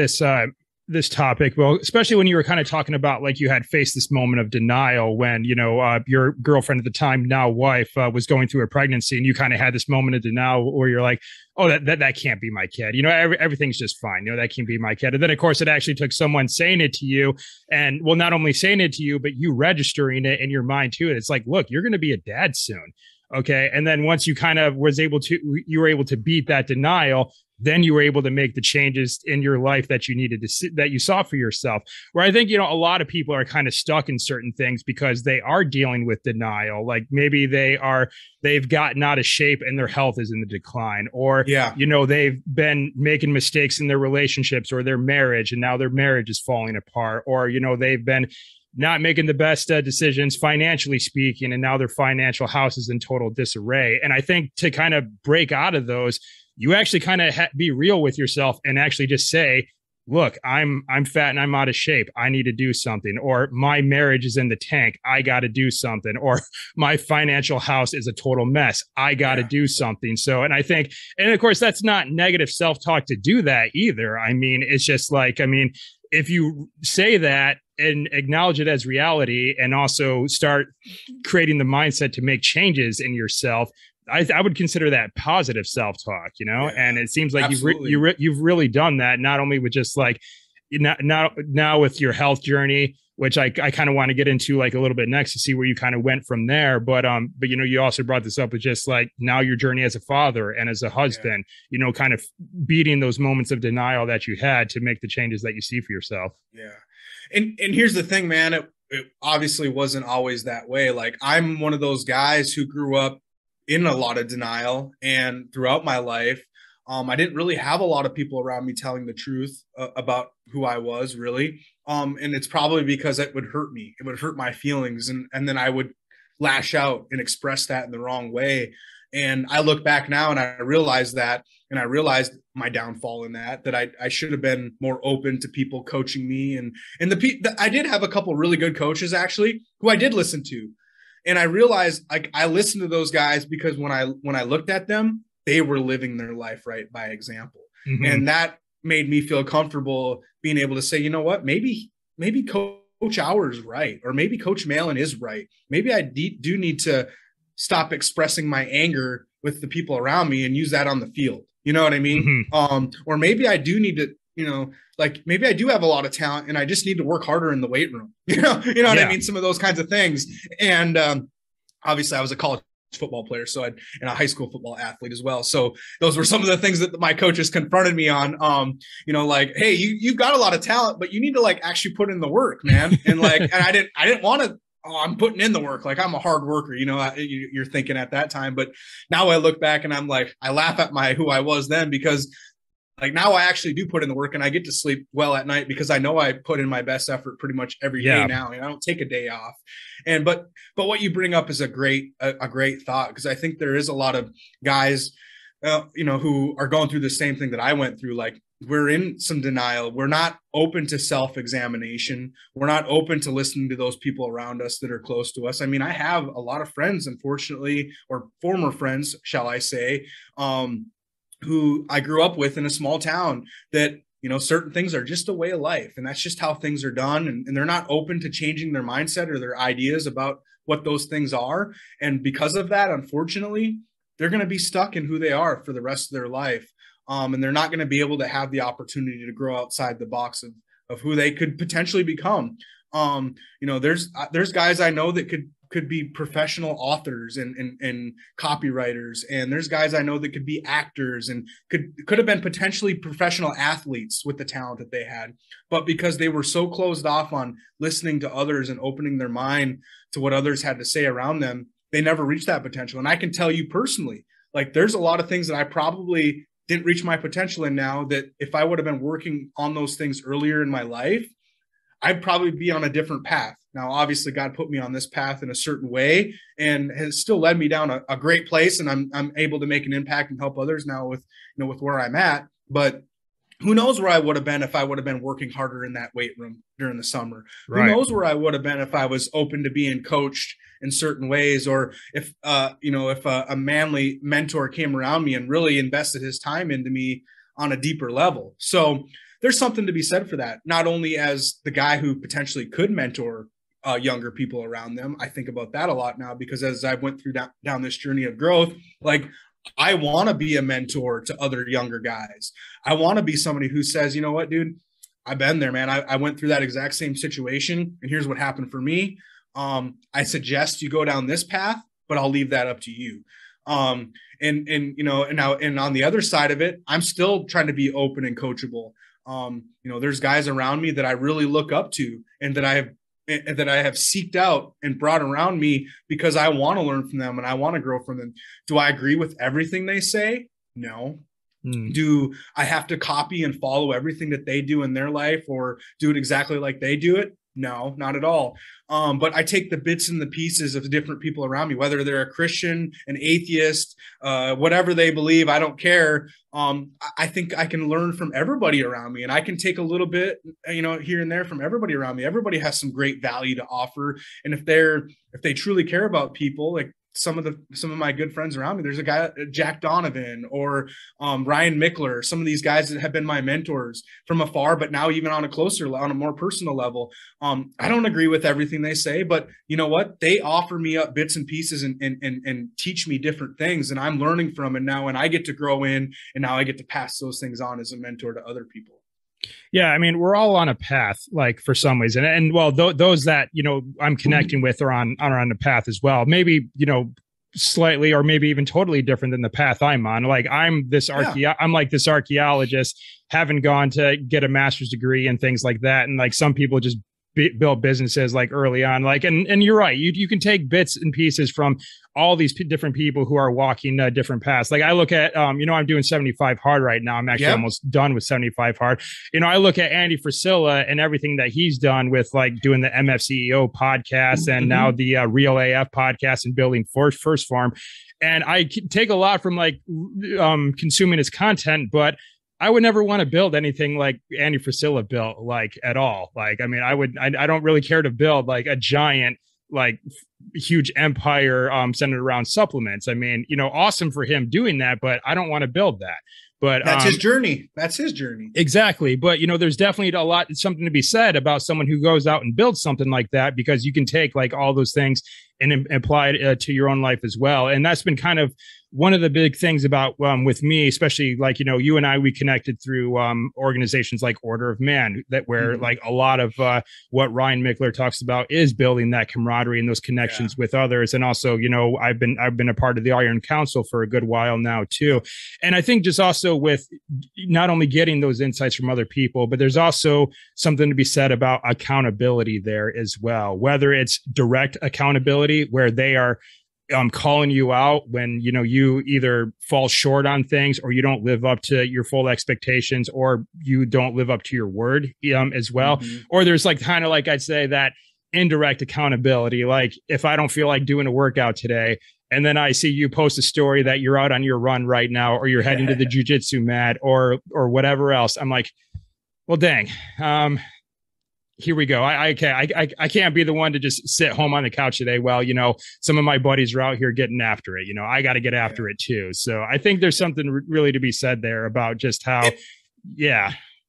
this topic, well, especially when you were kind of talking about like you had faced this moment of denial when, your girlfriend at the time, now wife, was going through a pregnancy, and you kind of had this moment of denial where you're like, oh, that can't be my kid. Everything's just fine. That can't be my kid. And then, of course, it actually took someone saying it to you, and well, not only saying it to you, but you registering it in your mind too. It's like, look, you're going to be a dad soon. Okay. And then once you kind of you were able to beat that denial, then you were able to make the changes in your life that you needed to see, that you saw for yourself. Where I think, a lot of people are kind of stuck in certain things because they are dealing with denial. Like maybe they've gotten out of shape and their health is in the decline, or, they've been making mistakes in their relationships or their marriage, and now their marriage is falling apart, or, they've been not making the best decisions financially speaking, and now their financial house is in total disarray. And I think to kind of break out of those, you actually kind of be real with yourself and actually just say, look, I'm fat and I'm out of shape. I need to do something. Or my marriage is in the tank. I got to do something. Or my financial house is a total mess. I got to do something. So, and I think, and of course, that's not negative self-talk to do that either. I mean, it's just like, if you say that and acknowledge it as reality and also start creating the mindset to make changes in yourself, I would consider that positive self-talk, and it seems like you've really done that, not only with just like now with your health journey, which I kind of want to get into like a little bit next to see where you kind of went from there. But you know, you also brought this up with just like now your journey as a father and as a husband, you know, kind of beating those moments of denial that you had to make the changes that you see for yourself. Yeah. And here's the thing, man, it obviously wasn't always that way. Like I'm one of those guys who grew up in a lot of denial, and throughout my life, I didn't really have a lot of people around me telling the truth about who I was really. And it's probably because it would hurt me. It would hurt my feelings. And then I would lash out and express that in the wrong way. And I look back now and I realized that, and I realized my downfall in that I should have been more open to people coaching me. And I did have a couple really good coaches actually who I did listen to. And I realized like I listened to those guys because when I looked at them, they were living their life right by example. Mm-hmm. And that made me feel comfortable being able to say, you know what, maybe Coach Hour's right, or maybe Coach Malin is right. Maybe I do need to stop expressing my anger with the people around me and use that on the field. You know what I mean? Mm-hmm. Or maybe I do need to, you know, like maybe I do have a lot of talent and I just need to work harder in the weight room. You know what I mean? Some of those kinds of things. And obviously I was a college football player, and a high school football athlete as well. So those were some of the things that my coaches confronted me on. You know, like, hey, you've got a lot of talent, but you need to like actually put in the work, man. And like, and I didn't want to. Oh, I'm putting in the work. Like I'm a hard worker, you know, you're thinking at that time. But now I look back and I'm like, I laugh at who I was then, because like now I actually do put in the work and I get to sleep well at night because I know I put in my best effort pretty much every day now. And I don't take a day off. And but what you bring up is a great thought, because I think there is a lot of guys, you know, who are going through the same thing that I went through. Like we're in some denial. We're not open to self-examination. We're not open to listening to those people around us that are close to us. I mean, I have a lot of friends, unfortunately, or former friends, shall I say, who I grew up with in a small town that, you know, certain things are just a way of life, and that's just how things are done. And they're not open to changing their mindset or their ideas about what those things are. And because of that, unfortunately, they're going to be stuck in who they are for the rest of their life. And they're not going to be able to have the opportunity to grow outside the box of who they could potentially become. You know, there's guys I know that could be professional authors and copywriters. And there's guys I know that could be actors and could have been potentially professional athletes with the talent that they had. But because they were so closed off on listening to others and opening their mind to what others had to say around them, they never reached that potential. And I can tell you personally, like there's a lot of things that I probably didn't reach my potential in now, that if I would have been working on those things earlier in my life, I'd probably be on a different path. Now, obviously, God put me on this path in a certain way and has still led me down a great place. And I'm able to make an impact and help others now with where I'm at. But who knows where I would have been if I would have been working harder in that weight room during the summer? Right. Who knows where I would have been if I was open to being coached in certain ways, or if a manly mentor came around me and really invested his time into me on a deeper level. So there's something to be said for that. Not only as the guy who potentially could mentor younger people around them. I think about that a lot now, because as I went through down this journey of growth, like I want to be a mentor to other younger guys. I want to be somebody who says, you know what, dude, I've been there, man. I went through that exact same situation, and here's what happened for me. I suggest you go down this path, but I'll leave that up to you. And on the other side of it, I'm still trying to be open and coachable. You know, there's guys around me that I really look up to and that I have seeked out and brought around me because I want to learn from them and I want to grow from them. Do I agree with everything they say? No. Do I have to copy and follow everything that they do in their life or do it exactly like they do it? No, not at all. But I take the bits and the pieces of different people around me, whether they're a Christian, an atheist, whatever they believe, I don't care. I think I can learn from everybody around me, and I can take a little bit, here and there from everybody around me. Everybody has some great value to offer. And if they truly care about people, like some of my good friends around me, there's a guy, Jack Donovan or Ryan Mickler, some of these guys that have been my mentors from afar, but now even on a more personal level. I don't agree with everything they say, but you know what? They offer me up bits and pieces and teach me different things, and I'm learning from it now, and I get to grow in, and now I get to pass those things on as a mentor to other people. Yeah, I mean, we're all on a path, like for some ways, and well, those that I'm connecting with are on a path as well. Maybe slightly, or maybe even totally different than the path I'm on. Like Yeah. I'm like this archaeologist, having gone to get a master's degree and things like that, and like some people just build businesses like early on, like and you're right, you can take bits and pieces from all these different people who are walking different paths. Like I look at I'm doing 75 hard right now. I'm actually Yep. almost done with 75 hard. I look at Andy Frisilla and everything that he's done with like doing the MFCEO podcast and now the Real AF podcast and building First Farm, and I take a lot from like consuming his content, but I would never want to build anything like Andy Frisilla built, like at all. Like, I mean, I don't really care to build like a giant, like huge empire centered around supplements. I mean, awesome for him doing that, but I don't want to build that. But that's his journey. That's his journey. Exactly. But, there's definitely something to be said about someone who goes out and builds something like that, because you can take like all those things and apply it to your own life as well. And that's been kind of one of the big things about with me, especially like, you and I, we connected through organizations like Order of Man, that where like a lot of what Ryan Mickler talks about is building that camaraderie and those connections with others. And also, I've been a part of the Iron Council for a good while now too. And I think just also with not only getting those insights from other people, but there's also something to be said about accountability there as well, whether it's direct accountability where they are calling you out when you either fall short on things, or you don't live up to your full expectations, or you don't live up to your word as well. Or there's like kind of like I'd say that indirect accountability, like if I don't feel like doing a workout today, and then I see you post a story that you're out on your run right now, or you're heading to the jujitsu mat, or whatever else, I'm like, well, dang, here we go. I can't be the one to just sit home on the couch today. Well, some of my buddies are out here getting after it. I got to get after it too. So I think there's something really to be said there about just how,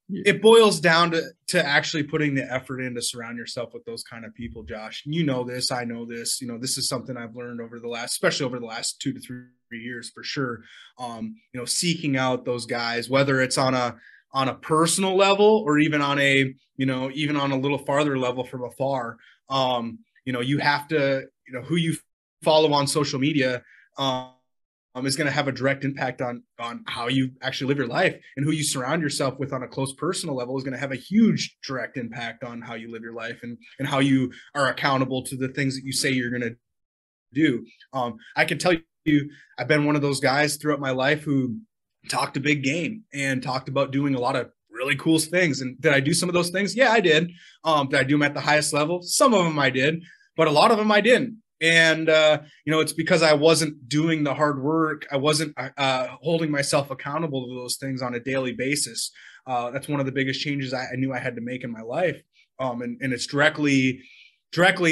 it boils down to actually putting the effort in to surround yourself with those kind of people, Josh. You know this, I know this. This is something I've learned especially over the last 2 to 3 years for sure. Seeking out those guys, whether it's on a personal level or even on a little farther level from afar. You have to, who you follow on social media is going to have a direct impact on how you actually live your life, and who you surround yourself with on a close personal level is going to have a huge direct impact on how you live your life and how you are accountable to the things that you say you're going to do. I can tell you, I've been one of those guys throughout my life who talked a big game and talked about doing a lot of really cool things. And did I do some of those things? Yeah, I did. Did I do them at the highest level? Some of them I did, but a lot of them I didn't. And, it's because I wasn't doing the hard work. I wasn't holding myself accountable to those things on a daily basis. That's one of the biggest changes I knew I had to make in my life. And it's directly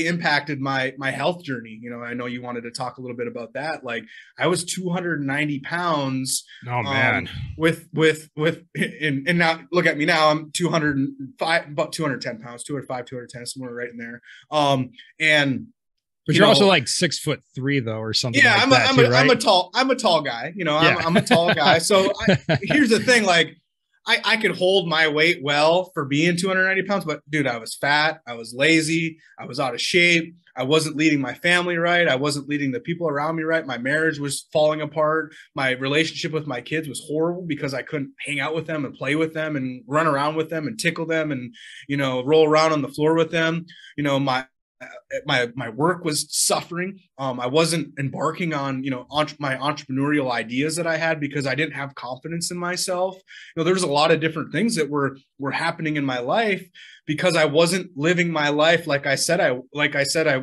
impacted my health journey. I know you wanted to talk a little bit about that. Like I was 290 pounds. Oh man. And now look at me now, I'm 205, about 210 pounds, 205, 210, somewhere right in there. But you're also like 6'3" though, or something. Yeah, like I'm a tall guy. I'm a tall guy. So here's the thing, like I could hold my weight well for being 290 pounds, but dude, I was fat. I was lazy. I was out of shape. I wasn't leading my family right. I wasn't leading the people around me right. My marriage was falling apart. My relationship with my kids was horrible because I couldn't hang out with them and play with them and run around with them and tickle them and, roll around on the floor with them. My work was suffering. I wasn't embarking on, my entrepreneurial ideas that I had because I didn't have confidence in myself. There was a lot of different things that were happening in my life because I wasn't living my life like I said I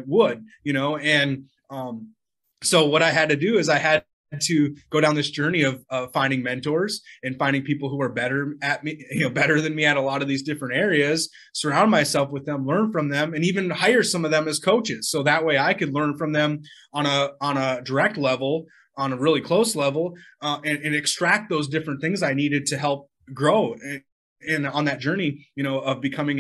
would, and so what I had to do is I had to go down this journey of finding mentors and finding people who are better at me, better than me at a lot of these different areas, surround myself with them, learn from them, and even hire some of them as coaches. So that way I could learn from them on a direct level, on a really close level, and extract those different things I needed to help grow. And on that journey, of becoming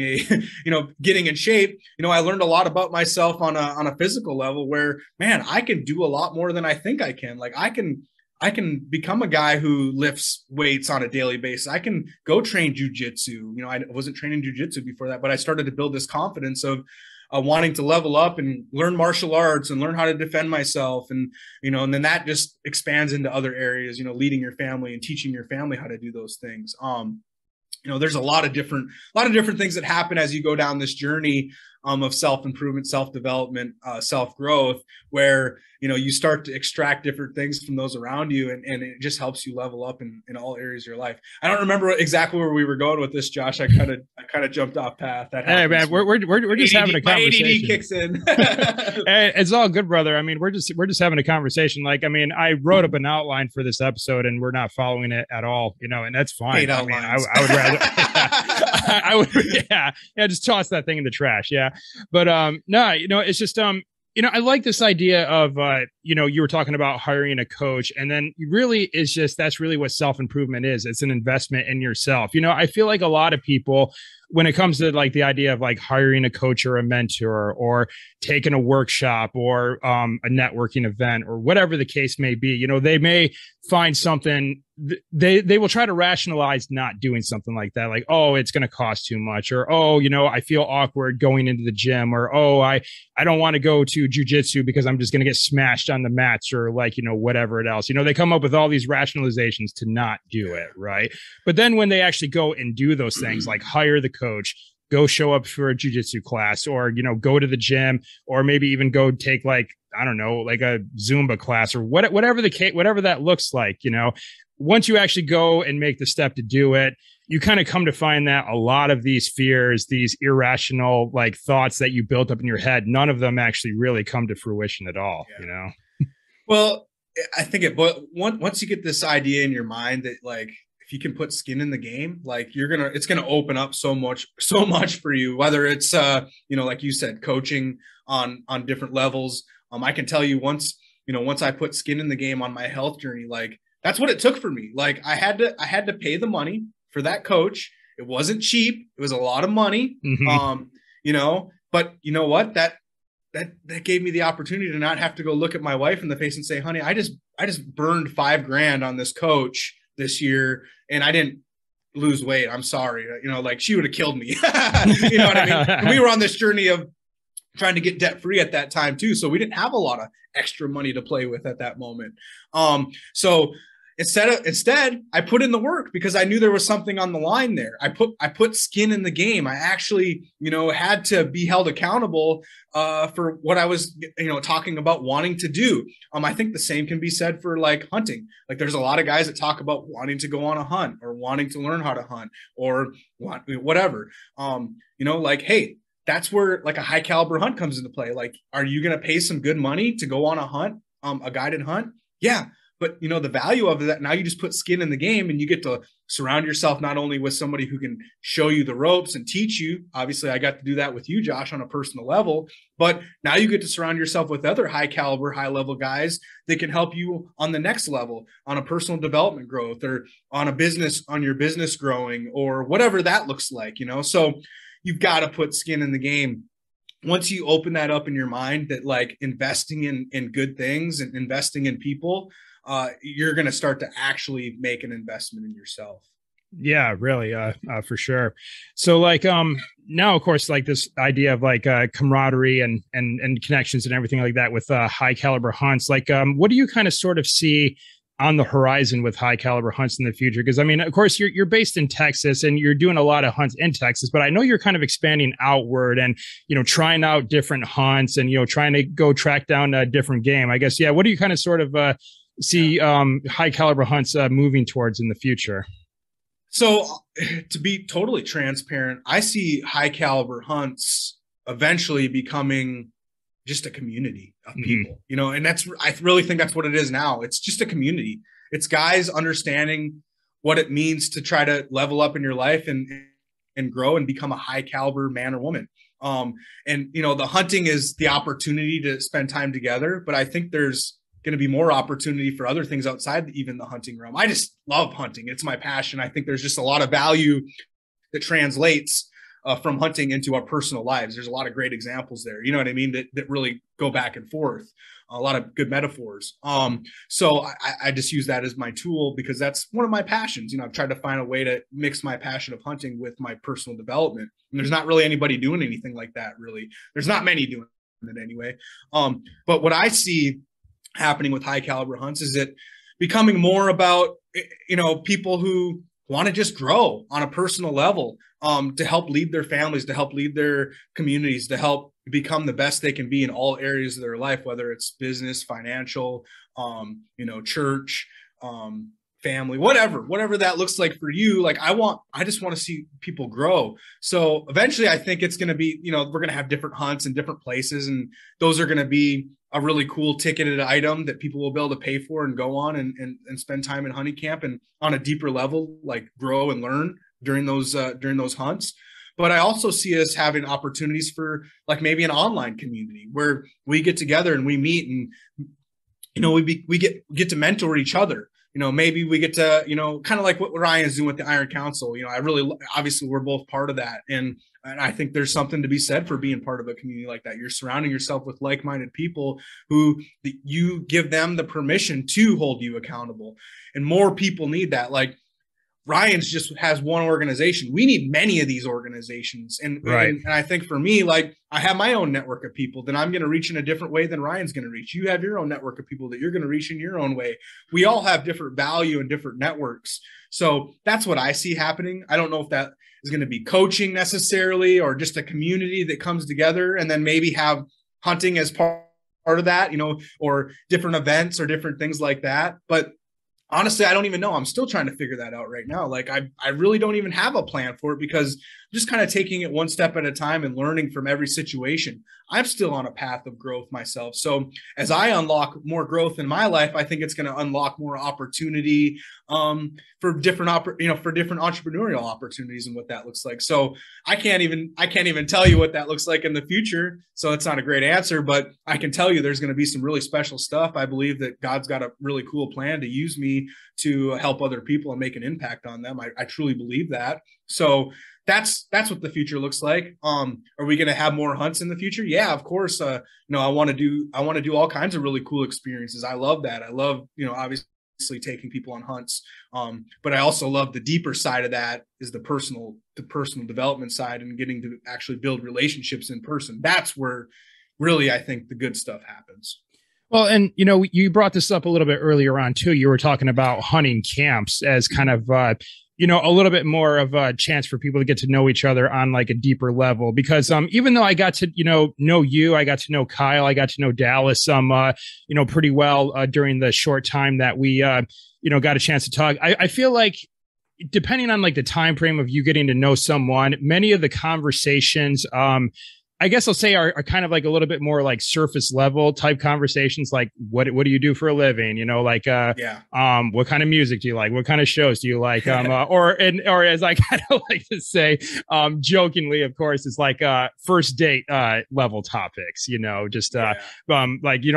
getting in shape, I learned a lot about myself on a physical level where, man, I can do a lot more than I think I can. Like I can I can become a guy who lifts weights on a daily basis. I can go train jujitsu. You know, I wasn't training jujitsu before that, but I started to build this confidence of wanting to level up and learn martial arts and learn how to defend myself. And, you know, and then that just expands into other areas, you know, leading your family and teaching your family how to do those things. You know, there's a lot of different things that happen as you go down this journey of self-improvement, self-development, self-growth, where, you know, you start to extract different things from those around you, and it just helps you level up in all areas of your life. I don't remember exactly where we were going with this, Josh. I kind of jumped off path. That hey man, we're just having a conversation. My ADD kicks in. Hey, it's all good, brother. I mean, we're just having a conversation. Like, I mean, I wrote up an outline for this episode, and we're not following it at all, you know, and that's fine. I mean, I would rather, I would, yeah, just toss that thing in the trash. Yeah. But no, you know, it's just you know, I like this idea of you know, you were talking about hiring a coach, and then really is just, that's really what self-improvement is. It's an investment in yourself. You know, I feel like a lot of people, when it comes to like the idea of like hiring a coach or a mentor or taking a workshop or a networking event or whatever the case may be, you know, they may find something, they will try to rationalize not doing something like that. Like, oh, it's going to cost too much, or, oh, you know, I feel awkward going into the gym, or, oh, I don't want to go to jujitsu because I'm just going to get smashed on the mats, or like, you know, whatever else, you know, they come up with all these rationalizations to not do it. Right. But then when they actually go and do those things, like hire the coach, go show up for a jujitsu class, or, you know, go to the gym, or maybe even go take like, I don't know, like a Zumba class, or whatever the case, whatever that looks like, you know, once you actually go and make the step to do it, you kind of come to find that a lot of these fears, these irrational like thoughts that you built up in your head, none of them actually really come to fruition at all, you know? Well, I think but once you get this idea in your mind that like, if you can put skin in the game, like it's going to open up so much for you, whether it's, you know, like you said, coaching on different levels. I can tell you once I put skin in the game on my health journey, like that's what it took for me. Like I had to pay the money for that coach. It wasn't cheap. It was a lot of money. Mm-hmm. You know, but you know what, that gave me the opportunity to not have to go look at my wife in the face and say, honey, I just burned $5,000 on this coach this year, and I didn't lose weight. I'm sorry. You know, like she would have killed me. You know what I mean? And we were on this journey of trying to get debt free at that time too. So we didn't have a lot of extra money to play with at that moment. So instead I put in the work because I knew there was something on the line there. I put skin in the game. I actually, you know, had to be held accountable for what I was, you know, talking about wanting to do. I think the same can be said for like hunting. Like there's a lot of guys that talk about wanting to go on a hunt or wanting to learn how to hunt or whatever. You know, like, hey, that's where like a high caliber hunt comes into play. Like, are you going to pay some good money to go on a hunt, a guided hunt? Yeah. But, you know, the value of that, now you just put skin in the game and you get to surround yourself not only with somebody who can show you the ropes and teach you. Obviously, I got to do that with you, Josh, on a personal level. But now you get to surround yourself with other high caliber, high level guys that can help you on the next level, on a personal development growth, or on your business growing, or whatever that looks like, you know. So you've got to put skin in the game. Once you open that up in your mind, that like investing in good things and investing in people, you're going to start to actually make an investment in yourself. Yeah, really, for sure. So like, now of course, like this idea of like, camaraderie and connections and everything like that with, high caliber hunts, like, what do you kind of sort of see on the horizon with high caliber hunts in the future? Because I mean, of course, you're based in Texas and you're doing a lot of hunts in Texas, but I know you're kind of expanding outward and, you know, trying out different hunts and, you know, trying to go track down a different game, I guess. Yeah. What do you kind of sort of, see high caliber hunts moving towards in the future? So to be totally transparent, I see high caliber hunts eventually becoming just a community of people, you know, and I really think that's what it is now. It's just a community. It's guys understanding what it means to try to level up in your life and grow and become a high caliber man or woman. And, you know, the hunting is the opportunity to spend time together, but I think there's going to be more opportunity for other things outside even the hunting realm. I just love hunting. It's my passion. I think there's just a lot of value that translates from hunting into our personal lives. There's a lot of great examples there. You know what I mean? That really go back and forth. A lot of good metaphors. So I just use that as my tool because that's one of my passions. I've tried to find a way to mix my passion of hunting with my personal development. And there's not really anybody doing anything like that, really. There's not many doing it anyway. But what I see happening with high caliber hunts is it becoming more about, people who want to just grow on a personal level, to help lead their families, to help lead their communities, to help become the best they can be in all areas of their life, whether it's business, financial, church, family, whatever that looks like for you. Like I just want to see people grow. So eventually I think it's going to be, we're going to have different hunts in different places, and those are going to be a really cool ticketed item that people will be able to pay for and go on and spend time in hunting camp and on a deeper level, like grow and learn during those hunts. But I also see us having opportunities for like maybe an online community where we get together and we meet and, we get to mentor each other. Maybe we get to, kind of like what Ryan's doing with the Iron Council. Obviously we're both part of that. And I think there's something to be said for being part of a community like that. You're surrounding yourself with like-minded people who you give them the permission to hold you accountable. And more people need that. Like Ryan's just has one organization. We need many of these organizations. And I think for me, like I have my own network of people that I'm going to reach in a different way than Ryan's going to reach. You have your own network of people that you're going to reach in your own way. We all have different value and different networks. So that's what I see happening. I don't know if that is going to be coaching necessarily or just a community that comes together and then maybe have hunting as part of that, or different events or different things like that. But honestly, I don't even know. I'm still trying to figure that out right now. Like I really don't even have a plan for it because I'm just kind of taking it one step at a time and learning from every situation. I'm still on a path of growth myself. So as I unlock more growth in my life, I think it's going to unlock more opportunity for different entrepreneurial opportunities and what that looks like. So I can't even tell you what that looks like in the future. So it's not a great answer, but I can tell you there's going to be some really special stuff. I believe that God's got a really cool plan to use me to help other people and make an impact on them. I truly believe that. So that's what the future looks like. Are we going to have more hunts in the future? Yeah, of course. I want to do all kinds of really cool experiences. I love that. I love, obviously taking people on hunts. But I also love the deeper side of that is the personal development side and getting to actually build relationships in person. That's where really, I think the good stuff happens. Well, and, you brought this up a little bit earlier on too. You were talking about hunting camps as kind of, a little bit more of a chance for people to get to know each other on like a deeper level, because even though I got to, know you, I got to know Kyle, I got to know Dallas, pretty well during the short time that we, got a chance to talk. I feel like depending on like the time frame of you getting to know someone, many of the conversations, I guess I'll say are kind of like a little bit more like surface level type conversations. Like what do you do for a living? What kind of music do you like? What kind of shows do you like? Or as I kind of like to say, jokingly, of course, it's like first date level topics,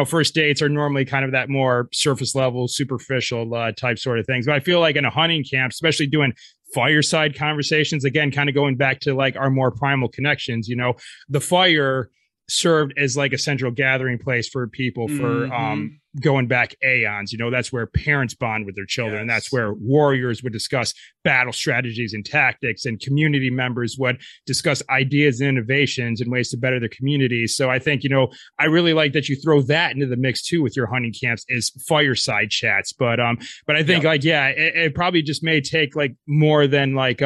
first dates are normally kind of that more surface level, superficial type sort of things. But I feel like in a hunting camp, especially doing fireside conversations, again, kind of going back to like our more primal connections, the fire served as like a central gathering place for people for going back aeons. That's where parents bond with their children. Yes. And that's where warriors would discuss battle strategies and tactics, and community members would discuss ideas and innovations and ways to better their communities. So I think, I really like that you throw that into the mix too with your hunting camps is fireside chats. But I think it probably just may take like more than like,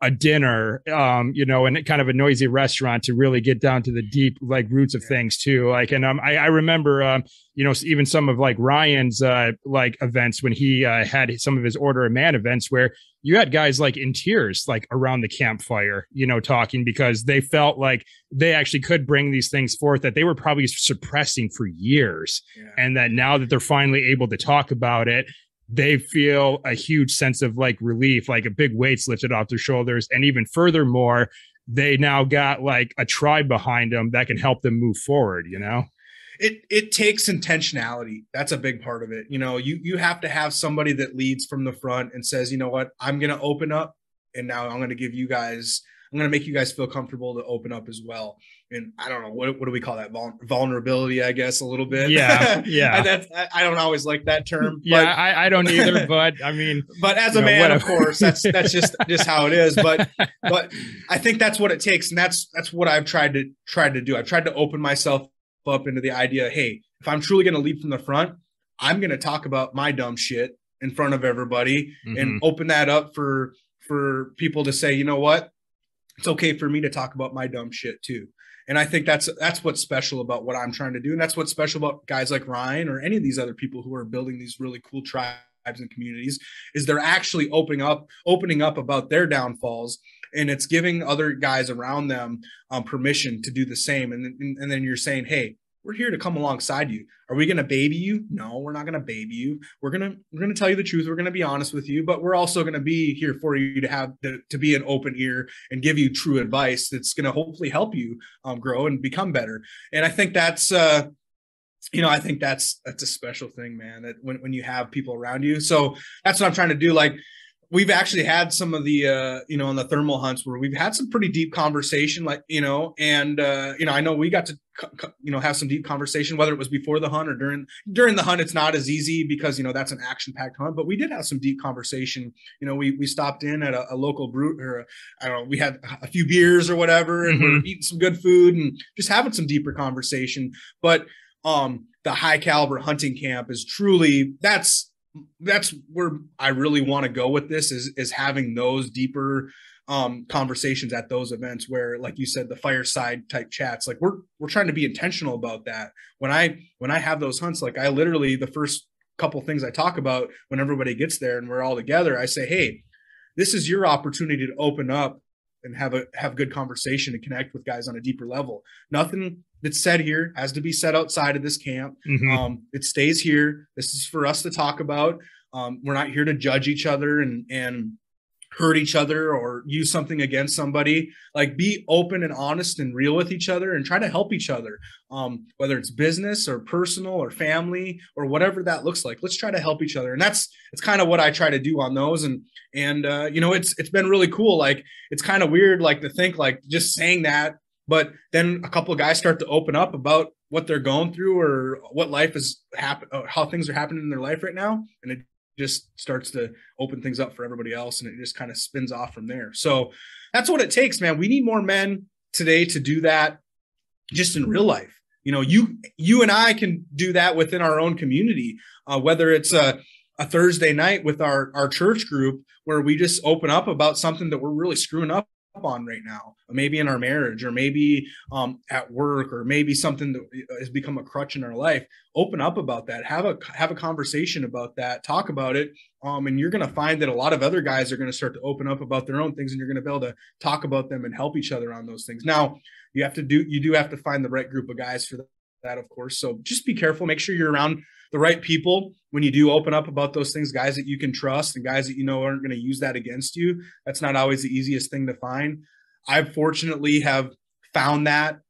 a dinner, and kind of a noisy restaurant to really get down to the deep like roots of things too. Like, and I remember, even some of like Ryan's like events when he had some of his Order of Man events where you had guys like in tears, like around the campfire, talking because they felt like they actually could bring these things forth that they were probably suppressing for years. Yeah. And that now that they're finally able to talk about it, they feel a huge sense of like relief, like a big weight's lifted off their shoulders. And even furthermore, they now got like a tribe behind them that can help them move forward, It takes intentionality. That's a big part of it. You have to have somebody that leads from the front and says, you know what, I'm going to open up and now I'm going to give you guys I'm going to make you guys feel comfortable to open up as well. And I don't know, what do we call that? Vulnerability, I guess, a little bit. Yeah. Yeah. I don't always like that term. Yeah. But I don't either, but I mean, but as a man, whatever. Of course, that's just how it is. But I think that's what it takes. And that's what I've tried to do. I've tried to open myself up into the idea, hey, if I'm truly going to lead from the front, I'm going to talk about my dumb shit in front of everybody and open that up for people to say, you know what, it's okay for me to talk about my dumb shit too. And I think that's what's special about what I'm trying to do. And that's what's special about guys like Ryan or any of these other people who are building these really cool tribes and communities, is they're actually opening up about their downfalls, and it's giving other guys around them permission to do the same. And then you're saying, hey, we're here to come alongside you. Are we going to baby you? No, we're not going to baby you. We're going to tell you the truth. We're going to be honest with you, but we're also going to be here for you to be an open ear and give you true advice that's going to hopefully help you grow and become better. And I think that's, I think that's a special thing, man, that when you have people around you. So that's what I'm trying to do. Like, we've actually had some of the, on the thermal hunts where we've had some pretty deep conversation, I know we got to, have some deep conversation, whether it was before the hunt or during the hunt. It's not as easy because, that's an action packed hunt, but we did have some deep conversation. We stopped in at a local brew, or we had a few beers or whatever, and we're eating some good food and just having some deeper conversation. But the high caliber hunting camp is truly, that's where I really want to go with this, is having those deeper conversations at those events where, like you said, the fireside type chats, like we're trying to be intentional about that. When I have those hunts, like I literally, the first couple things I talk about when everybody gets there and we're all together, I say, hey, this is your opportunity to open up and have good conversation and connect with guys on a deeper level. Nothing that's said here has to be said outside of this camp. It stays here. This is for us to talk about. We're not here to judge each other and hurt each other or use something against somebody. Like, be open and honest and real with each other and try to help each other. Whether it's business or personal or family or whatever that looks like, let's try to help each other. And it's kind of what I try to do on those. And it's been really cool. Like, it's kind of weird, like, to think like just saying that, but then a couple of guys start to open up about what they're going through or what life is how things are happening in their life right now. And it just starts to open things up for everybody else. And it just kind of spins off from there. So that's what it takes, man. We need more men today to do that just in real life. You and I can do that within our own community, whether it's a Thursday night with our church group where we just open up about something that we're really screwing up on right now, maybe in our marriage, or maybe at work, or maybe something that has become a crutch in our life. Open up about that, have a conversation about that, talk about it, and you're going to find that a lot of other guys are going to start to open up about their own things, and you're going to be able to talk about them and help each other on those things. Now, you do have to find the right group of guys for that, of course. So just be careful, make sure you're around the right people when you do open up about those things, guys that you can trust and guys that aren't going to use that against you. That's not always the easiest thing to find. I fortunately have found that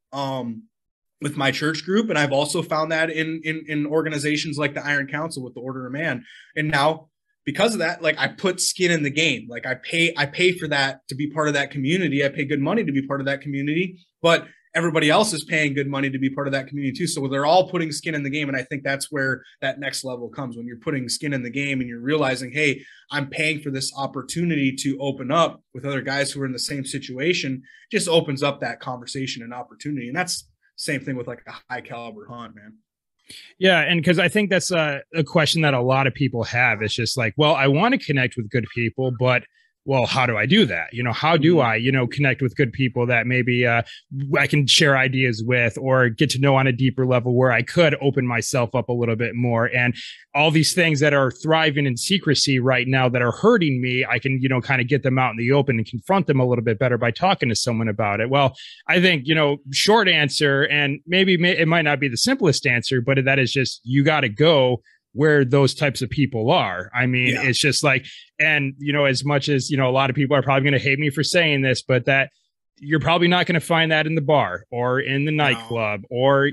with my church group, and I've also found that in organizations like the Iron Council with the Order of Man. And now, because of that, like, I put skin in the game. Like, I pay for that to be part of that community. I pay good money to be part of that community, but everybody else is paying good money to be part of that community too. So they're all putting skin in the game. And I think that's where that next level comes, when you're putting skin in the game and you're realizing, hey, I'm paying for this opportunity to open up with other guys who are in the same situation. It just opens up that conversation and opportunity. And that's the same thing with like a high caliber hunt, man. Yeah. And because I think that's a question that a lot of people have. It's just like, well, I want to connect with good people, but well, how do I do that? How do I, connect with good people that maybe I can share ideas with or get to know on a deeper level where I could open myself up a little bit more, and all these things that are thriving in secrecy right now that are hurting me, I can, kind of get them out in the open and confront them a little bit better by talking to someone about it. Well, I think, short answer, and maybe it might not be the simplest answer, but that is just, you got to go where those types of people are. I mean, It's just like, and, as much as, a lot of people are probably going to hate me for saying this, but that you're probably not going to find that in the bar or in the nightclub or,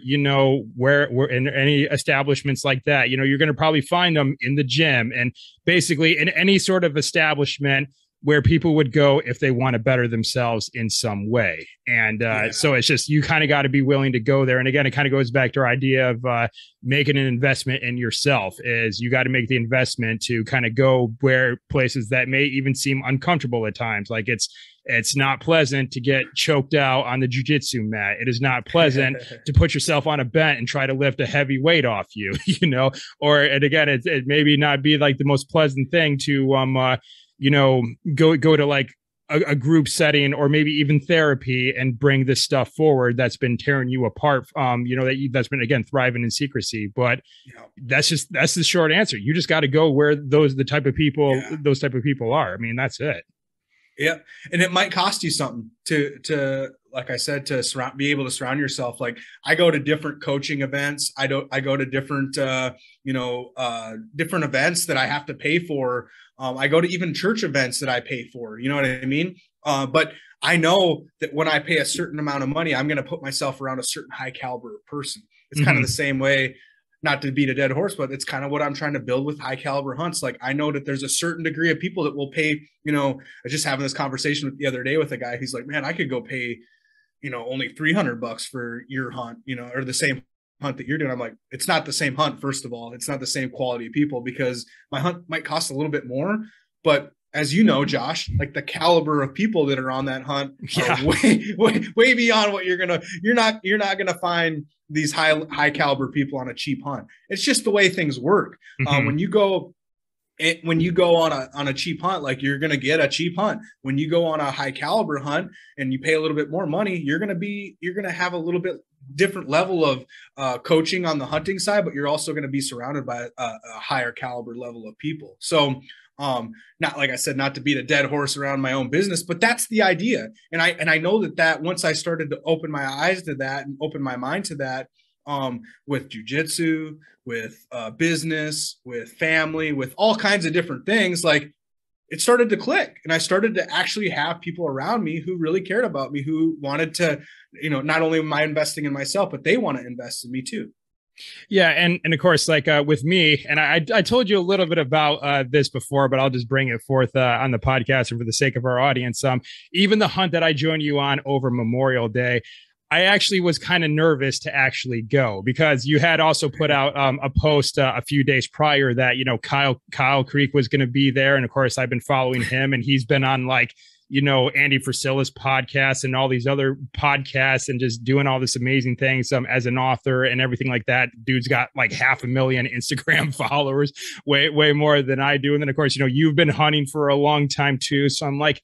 where in any establishments like that. You're going to probably find them in the gym and basically in any sort of establishment where people would go if they want to better themselves in some way. And so it's just, you kind of got to be willing to go there. And again, it kind of goes back to our idea of making an investment in yourself. Is you got to make the investment to kind of go where places that may even seem uncomfortable at times. Like it's not pleasant to get choked out on the jiu-jitsu mat. It is not pleasant to put yourself on a bench and try to lift a heavy weight off you, you know, or, and again, it maybe not be like the most pleasant thing to, you know, go to like a group setting or maybe even therapy and bring this stuff forward that's been tearing you apart. You know, that's been, again, thriving in secrecy, but that's the short answer. You just got to go where those type of people are. I mean, that's it. Yeah. And it might cost you something to, like I said, to be able to surround yourself. Like I go to different coaching events. I go to different, different events that I have to pay for. I go to even church events that I pay for, you know what I mean? But I know that when I pay a certain amount of money, I'm going to put myself around a certain high caliber person. It's kind of the same way, not to beat a dead horse, but it's kind of what I'm trying to build with high caliber hunts. Like I know that there's a certain degree of people that will pay, you know, I was just having this conversation the other day with a guy. He's like, man, I could go pay, you know, only $300 for your hunt, you know, or the same hunt that you're doing. I'm like, it's not the same hunt. First of all, it's not the same quality of people, because my hunt might cost a little bit more, but as you know, Josh, like the caliber of people that are on that hunt are way beyond what you're not going to find these high caliber people on a cheap hunt. It's just the way things work. When you go on a cheap hunt, like you're going to get a cheap hunt. When you go on a high caliber hunt and you pay a little bit more money, you're going to have a little bit different level of coaching on the hunting side, but you're also going to be surrounded by a higher caliber level of people. So, not, like I said, not to beat a dead horse around my own business, but that's the idea. And I know that once I started to open my eyes to that and open my mind to that, with jujitsu, with business, with family, with all kinds of different things, like it started to click, and I started to actually have people around me who really cared about me, who wanted to, you know, not only am I investing in myself, but they want to invest in me too. Yeah. And of course, like with me, and I told you a little bit about this before, but I'll just bring it forth on the podcast and for the sake of our audience. Even the hunt that I joined you on over Memorial Day, I actually was kind of nervous to actually go, because you had also put out a post a few days prior that, you know, Kyle Creek was going to be there. And of course, I've been following him, and he's been on like, you know, Andy Frisella's podcast and all these other podcasts and just doing all this amazing things as an author and everything like that. Dude's got like 500,000 Instagram followers, way more than I do. And then of course, you know, you've been hunting for a long time too. So I'm like,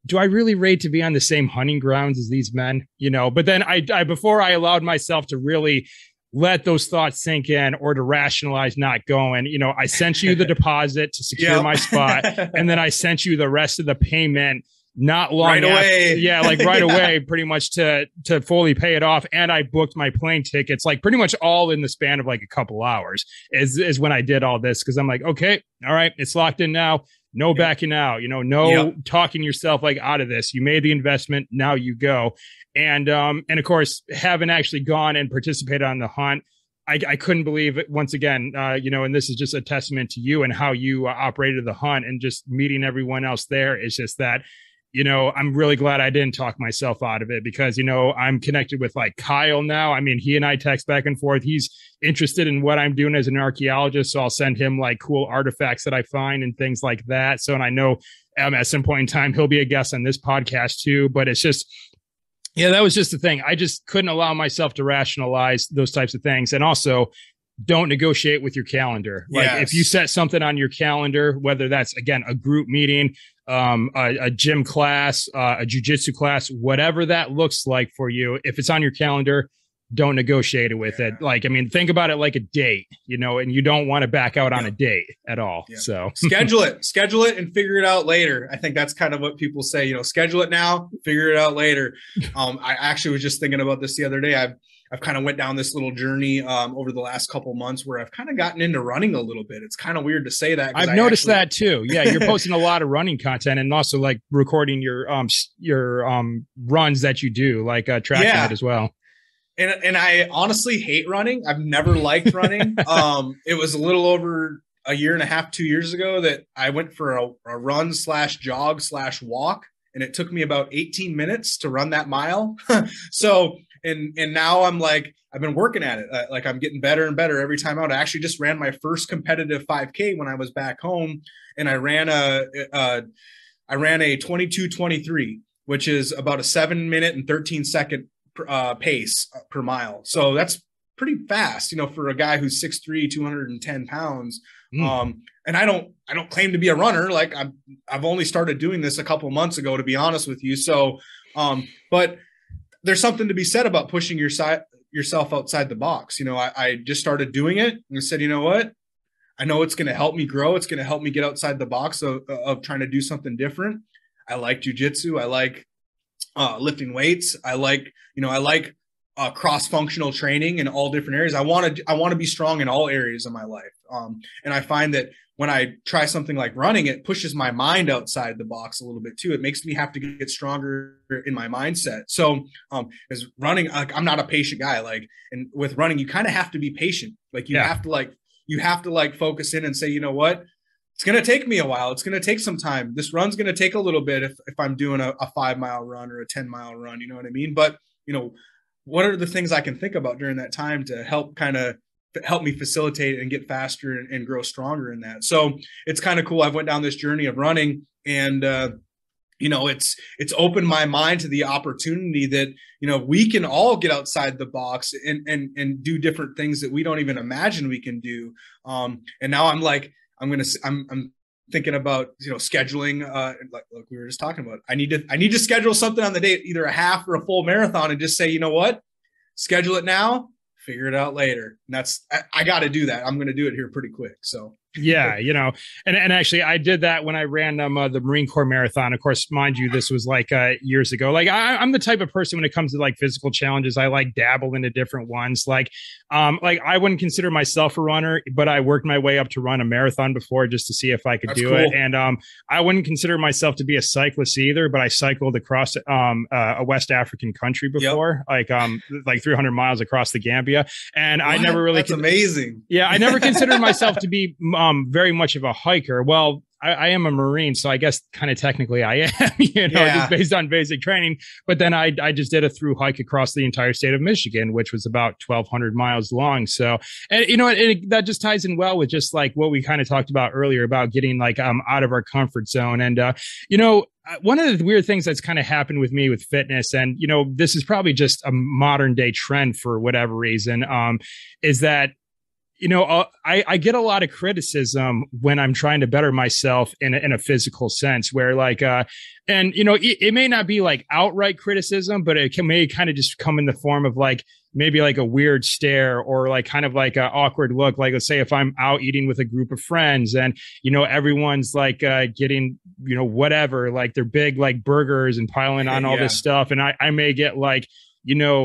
do I really rate to be on the same hunting grounds as these men? You know, but then I before I allowed myself to really let those thoughts sink in or to rationalize not going, you know, I sent you the deposit to secure my spot. And then I sent you the rest of the payment not long right away. Yeah, like right away, pretty much to fully pay it off. And I booked my plane tickets, like pretty much all in the span of like a couple hours is when I did all this. Cause I'm like, okay, all right, it's locked in now. No backing out, you know, no talking yourself like out of this. You made the investment. Now you go. And of course, having actually gone and participated on the hunt, I couldn't believe it once again, you know, and this is just a testament to you and how you operated the hunt, and just meeting everyone else there. It's just that, you know, I'm really glad I didn't talk myself out of it, because, you know, I'm connected with like Kyle now. I mean, he and I text back and forth. He's interested in what I'm doing as an archaeologist. So I'll send him like cool artifacts that I find and things like that. So, and I know at some point in time, he'll be a guest on this podcast too, but it's just, yeah, that was just the thing. I just couldn't allow myself to rationalize those types of things. And also, don't negotiate with your calendar. Like if you set something on your calendar, whether that's, again, a group meeting, a gym class, a jujitsu class, whatever that looks like for you, if it's on your calendar, don't negotiate it with it. Like, I mean, think about it like a date, you know, and you don't want to back out on a date at all. So schedule it and figure it out later. I think that's kind of what people say, you know, schedule it now, figure it out later. I actually was just thinking about this the other day. I've kind of went down this little journey over the last couple months where I've kind of gotten into running a little bit. It's kind of weird to say that. I've noticed that too. Yeah. You're posting a lot of running content, and also like recording your runs that you do, like tracking it as well. And I honestly hate running. I've never liked running. It was a little over a year and a half, 2 years ago that I went for a run slash jog slash walk, and it took me about 18 minutes to run that mile. So, and now I'm like, I've been working at it. Like I'm getting better and better every time out. I actually just ran my first competitive 5K when I was back home, and I ran a 22:23, which is about a 7 minute and 13-second pace per mile. So that's pretty fast, for a guy who's 6'3", 210 pounds. And I don't claim to be a runner. Like I've only started doing this a couple months ago, to be honest with you. So, but there's something to be said about pushing yourself outside the box. I just started doing it and said, you know what? I know it's going to help me grow. It's going to help me get outside the box of trying to do something different. I like jujitsu. I like lifting weights. I like cross-functional training in all different areas. I want to be strong in all areas of my life. And I find that when I try something like running, it pushes my mind outside the box a little bit too. It makes me have to get stronger in my mindset. So, as running, like I'm not a patient guy. And with running, you kind of have to be patient. Like you have to focus in and say, you know what? It's going to take me a while. It's going to take some time. This run's going to take a little bit if I'm doing a 5-mile run or a 10-mile run, you know what I mean? But, what are the things I can think about during that time to help me facilitate and get faster and grow stronger in that? So it's kind of cool. I've went down this journey of running, and, it's opened my mind to the opportunity that, we can all get outside the box and do different things that we don't even imagine we can do. And now I'm like, I'm thinking about, scheduling, like we were just talking about. I need to schedule something on the day, either a half or a full marathon, and just say, you know what, schedule it now, figure it out later. And I got to do that. I'm going to do it here pretty quick. So. Yeah, and actually I did that when I ran the Marine Corps marathon. Of course, mind you, this was like years ago. Like I'm the type of person when it comes to like physical challenges, I like dabble into different ones. Like I wouldn't consider myself a runner, but I worked my way up to run a marathon before just to see if I could do it. And I wouldn't consider myself to be a cyclist either, but I cycled across a West African country before, like 300 miles across the Gambia. And I never really That's amazing. Yeah, I never considered myself to be very much of a hiker. Well, I am a Marine, so I guess kind of technically I am, just based on basic training. But then I just did a through hike across the entire state of Michigan, which was about 1,200 miles long. So, and that just ties in well with just like what we kind of talked about earlier about getting like out of our comfort zone. And one of the weird things that's kind of happened with me with fitness, and this is probably just a modern day trend for whatever reason, is that I get a lot of criticism when I'm trying to better myself in a physical sense, where like, it may not be like outright criticism, but may kind of just come in the form of like, maybe like a weird stare or like kind of like an awkward look. Like, let's say if I'm out eating with a group of friends and, everyone's like getting, whatever, like they're big, like burgers and piling on all this stuff. And I may get like,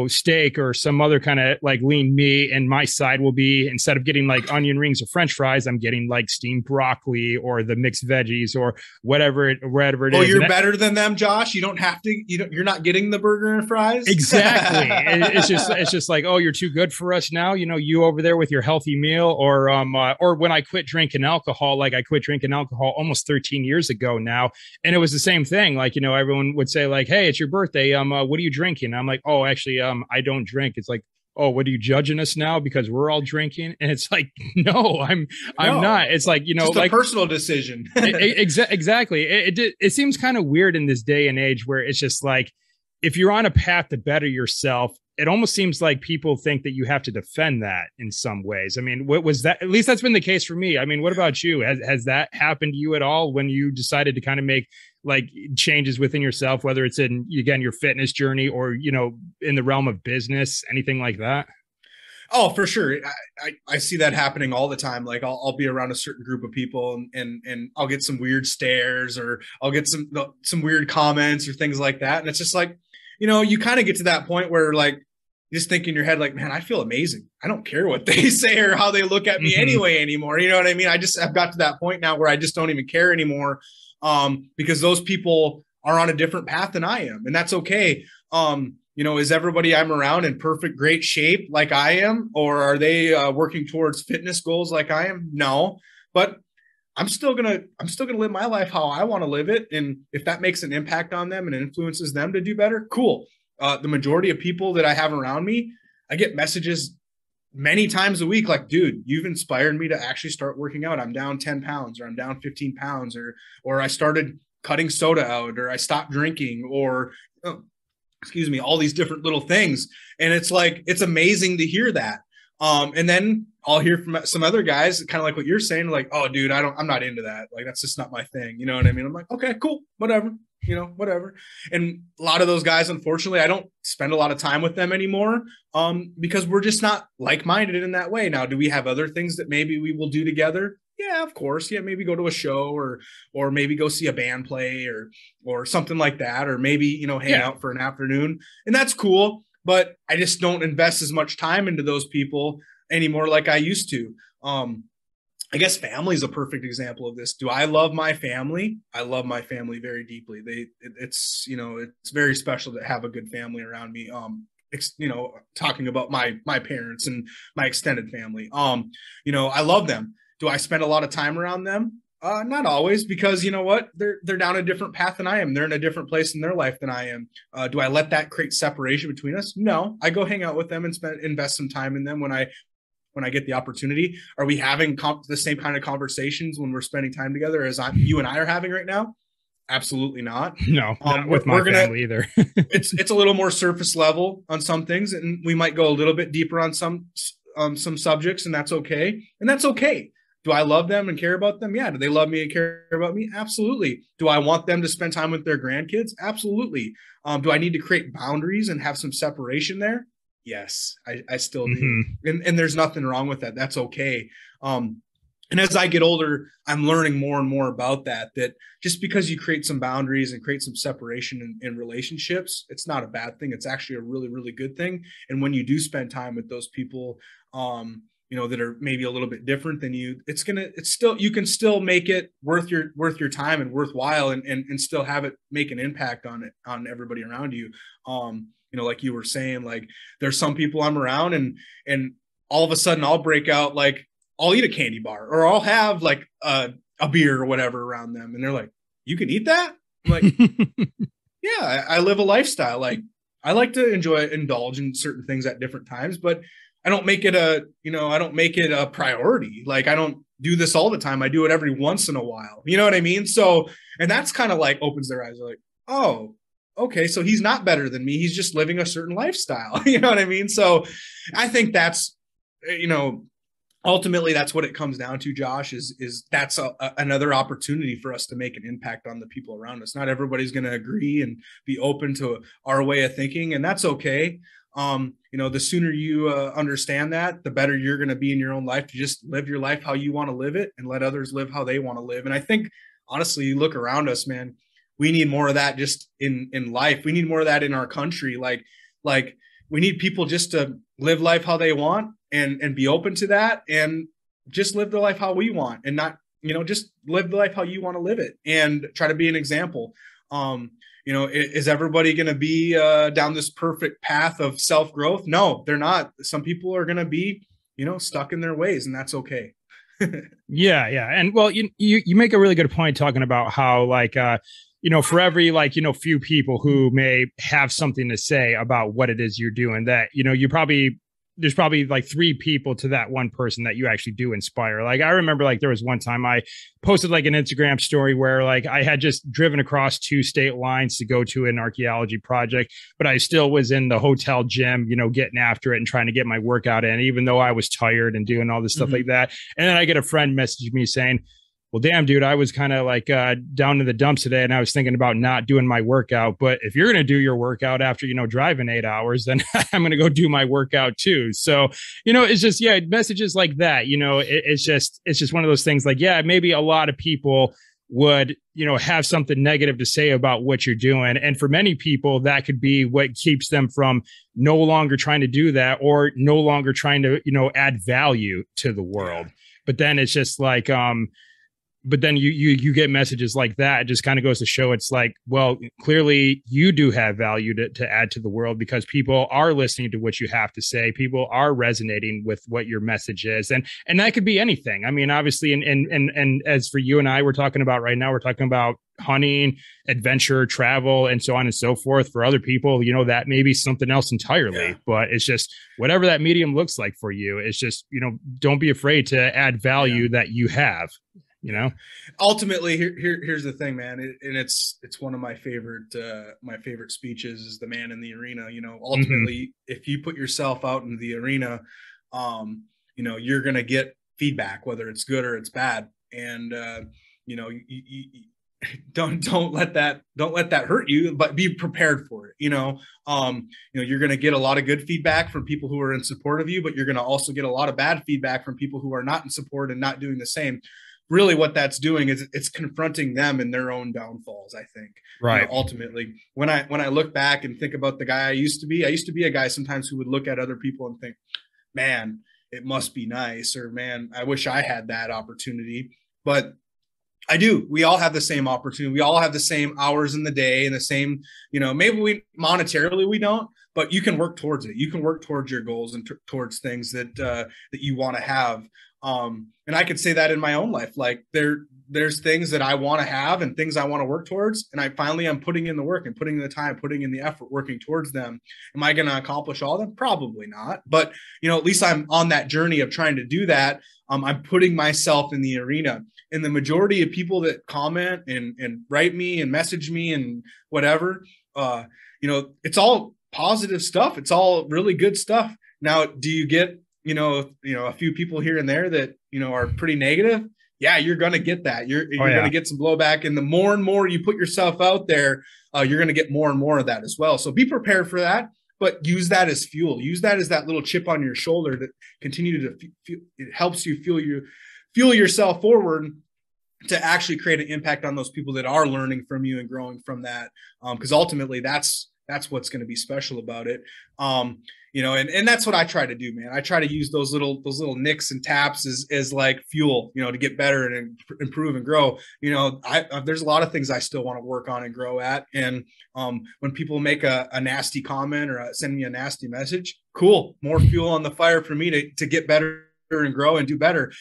steak or some other kind of like lean meat. And my side will be, instead of getting like onion rings or French fries, I'm getting like steamed broccoli or the mixed veggies or whatever it is. Oh, you're better than them, Josh. You don't have to, you're not getting the burger and fries. Exactly. It's just like, oh, you're too good for us now. You over there with your healthy meal, or when I quit drinking alcohol, like I quit drinking alcohol almost 13 years ago now. And it was the same thing. Like, everyone would say like, hey, it's your birthday. What are you drinking? I'm like, oh, actually, I don't drink. It's like, oh, what are you judging us now because we're all drinking? And it's like, no, I'm not. It's like, just like a personal decision. Exactly. It seems kind of weird in this day and age where it's just like, if you're on a path to better yourself, it almost seems like people think that you have to defend that in some ways. I mean, what was that? At least that's been the case for me. I mean, what about you? Has that happened to you at all when you decided to kind of make like changes within yourself, whether it's in, again, your fitness journey or, in the realm of business, anything like that? Oh, for sure. I see that happening all the time. Like I'll be around a certain group of people and I'll get some weird stares or I'll get some weird comments or things like that. And it's just like, you kind of get to that point where like, you just think in your head, like, man, I feel amazing. I don't care what they say or how they look at me anymore. You know what I mean? I've got to that point now where I just don't even care anymore. Because those people are on a different path than I am. And that's okay. Is everybody I'm around in perfect, great shape like I am? Or are they working towards fitness goals like I am? No. but I'm still gonna live my life how I want to live it. And if that makes an impact on them and influences them to do better, cool. The majority of people that I have around me, I get messages many times a week like, dude, you've inspired me to actually start working out. I'm down 10 pounds, or I'm down 15 pounds, or I started cutting soda out, or I stopped drinking, or all these different little things. And it's like, it's amazing to hear that. And then I'll hear from some other guys, kind of like what you're saying, like, oh dude, I'm not into that. Like, that's just not my thing. You know what I mean? I'm like, okay, cool, whatever. Whatever. And a lot of those guys, unfortunately, I don't spend a lot of time with them anymore, because we're just not like-minded in that way. Now, do we have other things that maybe we will do together? Yeah, of course. Yeah, maybe go to a show, or maybe go see a band play, or something like that, or maybe, hang out for an afternoon, and that's cool. But I just don't invest as much time into those people anymore like I used to. I guess family is a perfect example of this. Do I love my family? I love my family very deeply. It's very special to have a good family around me. Talking about my parents and my extended family. I love them. Do I spend a lot of time around them? Not always, because you know what? They're down a different path than I am. They're in a different place in their life than I am. Do I let that create separation between us? No, I go hang out with them and invest some time in them when I get the opportunity. Are we having the same kind of conversations when we're spending time together as you and I are having right now? Absolutely not. No, not with my family either. it's a little more surface level on some things, and we might go a little bit deeper on some subjects, and that's okay. And that's okay. Do I love them and care about them? Yeah. Do they love me and care about me? Absolutely. Do I want them to spend time with their grandkids? Absolutely. Do I need to create boundaries and have some separation there? Yes, I still do. And there's nothing wrong with that. That's okay. And as I get older, I'm learning more and more about that just because you create some boundaries and create some separation in relationships, it's not a bad thing. It's actually a really, really good thing. And when you do spend time with those people, that are maybe a little bit different than you, you can still make it worth your time and worthwhile, and still have it make an impact on everybody around you. Like you were saying, like there's some people I'm around and all of a sudden I'll break out, like I'll eat a candy bar, or I'll have like a beer or whatever around them. And they're like, you can eat that? I'm like, yeah, I live a lifestyle. Like I like to indulge in certain things at different times, but I don't make it a priority. Like I don't do this all the time. I do it every once in a while. You know what I mean? So, and that's kind of like opens their eyes. They're like, oh, okay. So he's not better than me. He's just living a certain lifestyle. You know what I mean? So I think that's, ultimately that's what it comes down to, Josh, is that's another opportunity for us to make an impact on the people around us. Not everybody's going to agree and be open to our way of thinking, and that's okay. The sooner you understand that, the better you're going to be in your own life to just live your life how you want to live it and let others live how they want to live. And I think, honestly, you look around us, man, we need more of that just in life. We need more of that in our country. Like we need people just to live life how they want and be open to that, and just live the life how we want, and not, just live the life how you want to live it, and try to be an example. Is everybody going to be down this perfect path of self-growth? No, they're not. Some people are going to be, stuck in their ways, and that's okay. Yeah. And well, you make a really good point talking about how, like, for every, like, few people who may have something to say about what it is you're doing, that, there's probably like 3 people to that one person that you actually do inspire. Like I remember, like there was one time I posted like an Instagram story where like I had just driven across 2 state lines to go to an archaeology project, but I still was in the hotel gym, getting after it and trying to get my workout in, even though I was tired and doing all this stuff like that. And then I get a friend message me saying, well, damn, dude, I was kind of like down in the dumps today, and I was thinking about not doing my workout. But if you're going to do your workout after, driving 8 hours, then I'm going to go do my workout too. So, it's just, messages like that, it's just one of those things like, yeah, maybe a lot of people would, have something negative to say about what you're doing. And for many people, that could be what keeps them from no longer trying to do that, or no longer trying to, add value to the world. But then it's just like, but then you get messages like that. It just kind of goes to show it's like, well, clearly you do have value to add to the world, because people are listening to what you have to say. People are resonating with what your message is. And that could be anything. I mean, obviously, and as for you and I, we're talking about right now, we're talking about hunting, adventure, travel, and so on and so forth. For other people, you know, that may be something else entirely. Yeah. But it's just whatever that medium looks like for you. It's just, you know, don't be afraid to add value that you have. You know, ultimately, here's the thing, man, and it's one of my favorite speeches is the man in the arena. You know, ultimately, if you put yourself out into the arena, you know, you're gonna get feedback, whether it's good or it's bad, and you know, you don't let that hurt you, but be prepared for it. You know, you're going to get a lot of good feedback from people who are in support of you, but you're going to also get a lot of bad feedback from people who are not in support and not doing the same. Really what that's doing is it's confronting them in their own downfalls, I think. Right. You know, ultimately, when I look back and think about the guy I used to be a guy sometimes who would look at other people and think, man, it must be nice, or man, I wish I had that opportunity. But I do. We all have the same opportunity. We all have the same hours in the day and the same, you know, maybe we monetarily we don't, but you can work towards it. You can work towards your goals and towards things that you want to have. And I could say that in my own life, like there's things that I want to have and things I want to work towards. And I'm putting in the work and putting in the time, putting in the effort, working towards them. Am I going to accomplish all of them? Probably not. But, you know, at least I'm on that journey of trying to do that. I'm putting myself in the arena. And the majority of people that comment and write me and message me and whatever, you know, it's all positive stuff. It's all really good stuff. Now, do you get, you know, a few people here and there that, you know, are pretty negative? Yeah, you're going to get that. You're going to get some blowback. And the more and more you put yourself out there, you're going to get more and more of that as well. So be prepared for that, but use that as fuel. Use that as that little chip on your shoulder that continue to it helps you fuel yourself forward to actually create an impact on those people that are learning from you and growing from that. Because ultimately that's what's going to be special about it. You know, and that's what I try to do, man. I try to use those little nicks and taps as like fuel, you know, to get better and improve and grow. You know, there's a lot of things I still want to work on and grow at. And when people make a nasty comment or send me a nasty message, cool, more fuel on the fire for me to get better and grow and do better.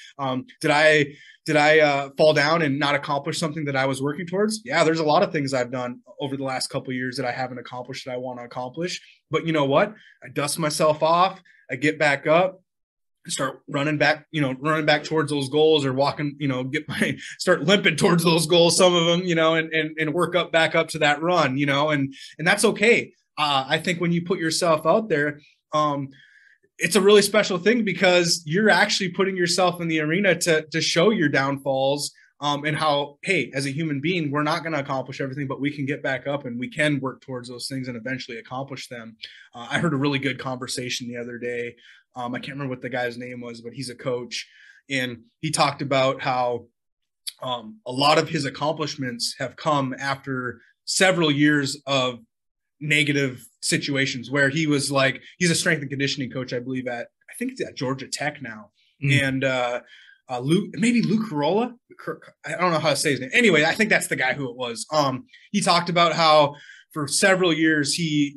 Did I fall down and not accomplish something that I was working towards? Yeah, there's a lot of things I've done over the last couple of years that I haven't accomplished that I want to accomplish. But you know what? I dust myself off. I get back up, start running back towards those goals, or walking, you know, start limping towards those goals, some of them, you know, and work back up to that run, you know, and that's okay. I think when you put yourself out there, it's a really special thing, because you're actually putting yourself in the arena to show your downfalls, and how, hey, as a human being, we're not going to accomplish everything, but we can get back up and we can work towards those things and eventually accomplish them. I heard a really good conversation the other day. I can't remember what the guy's name was, but he's a coach, and he talked about how a lot of his accomplishments have come after several years of negative situations, where he was like, he's a strength and conditioning coach, I believe I think it's at Georgia Tech now. And Luke Carolla. I don't know how to say his name. Anyway, I think that's the guy who it was. He talked about how for several years he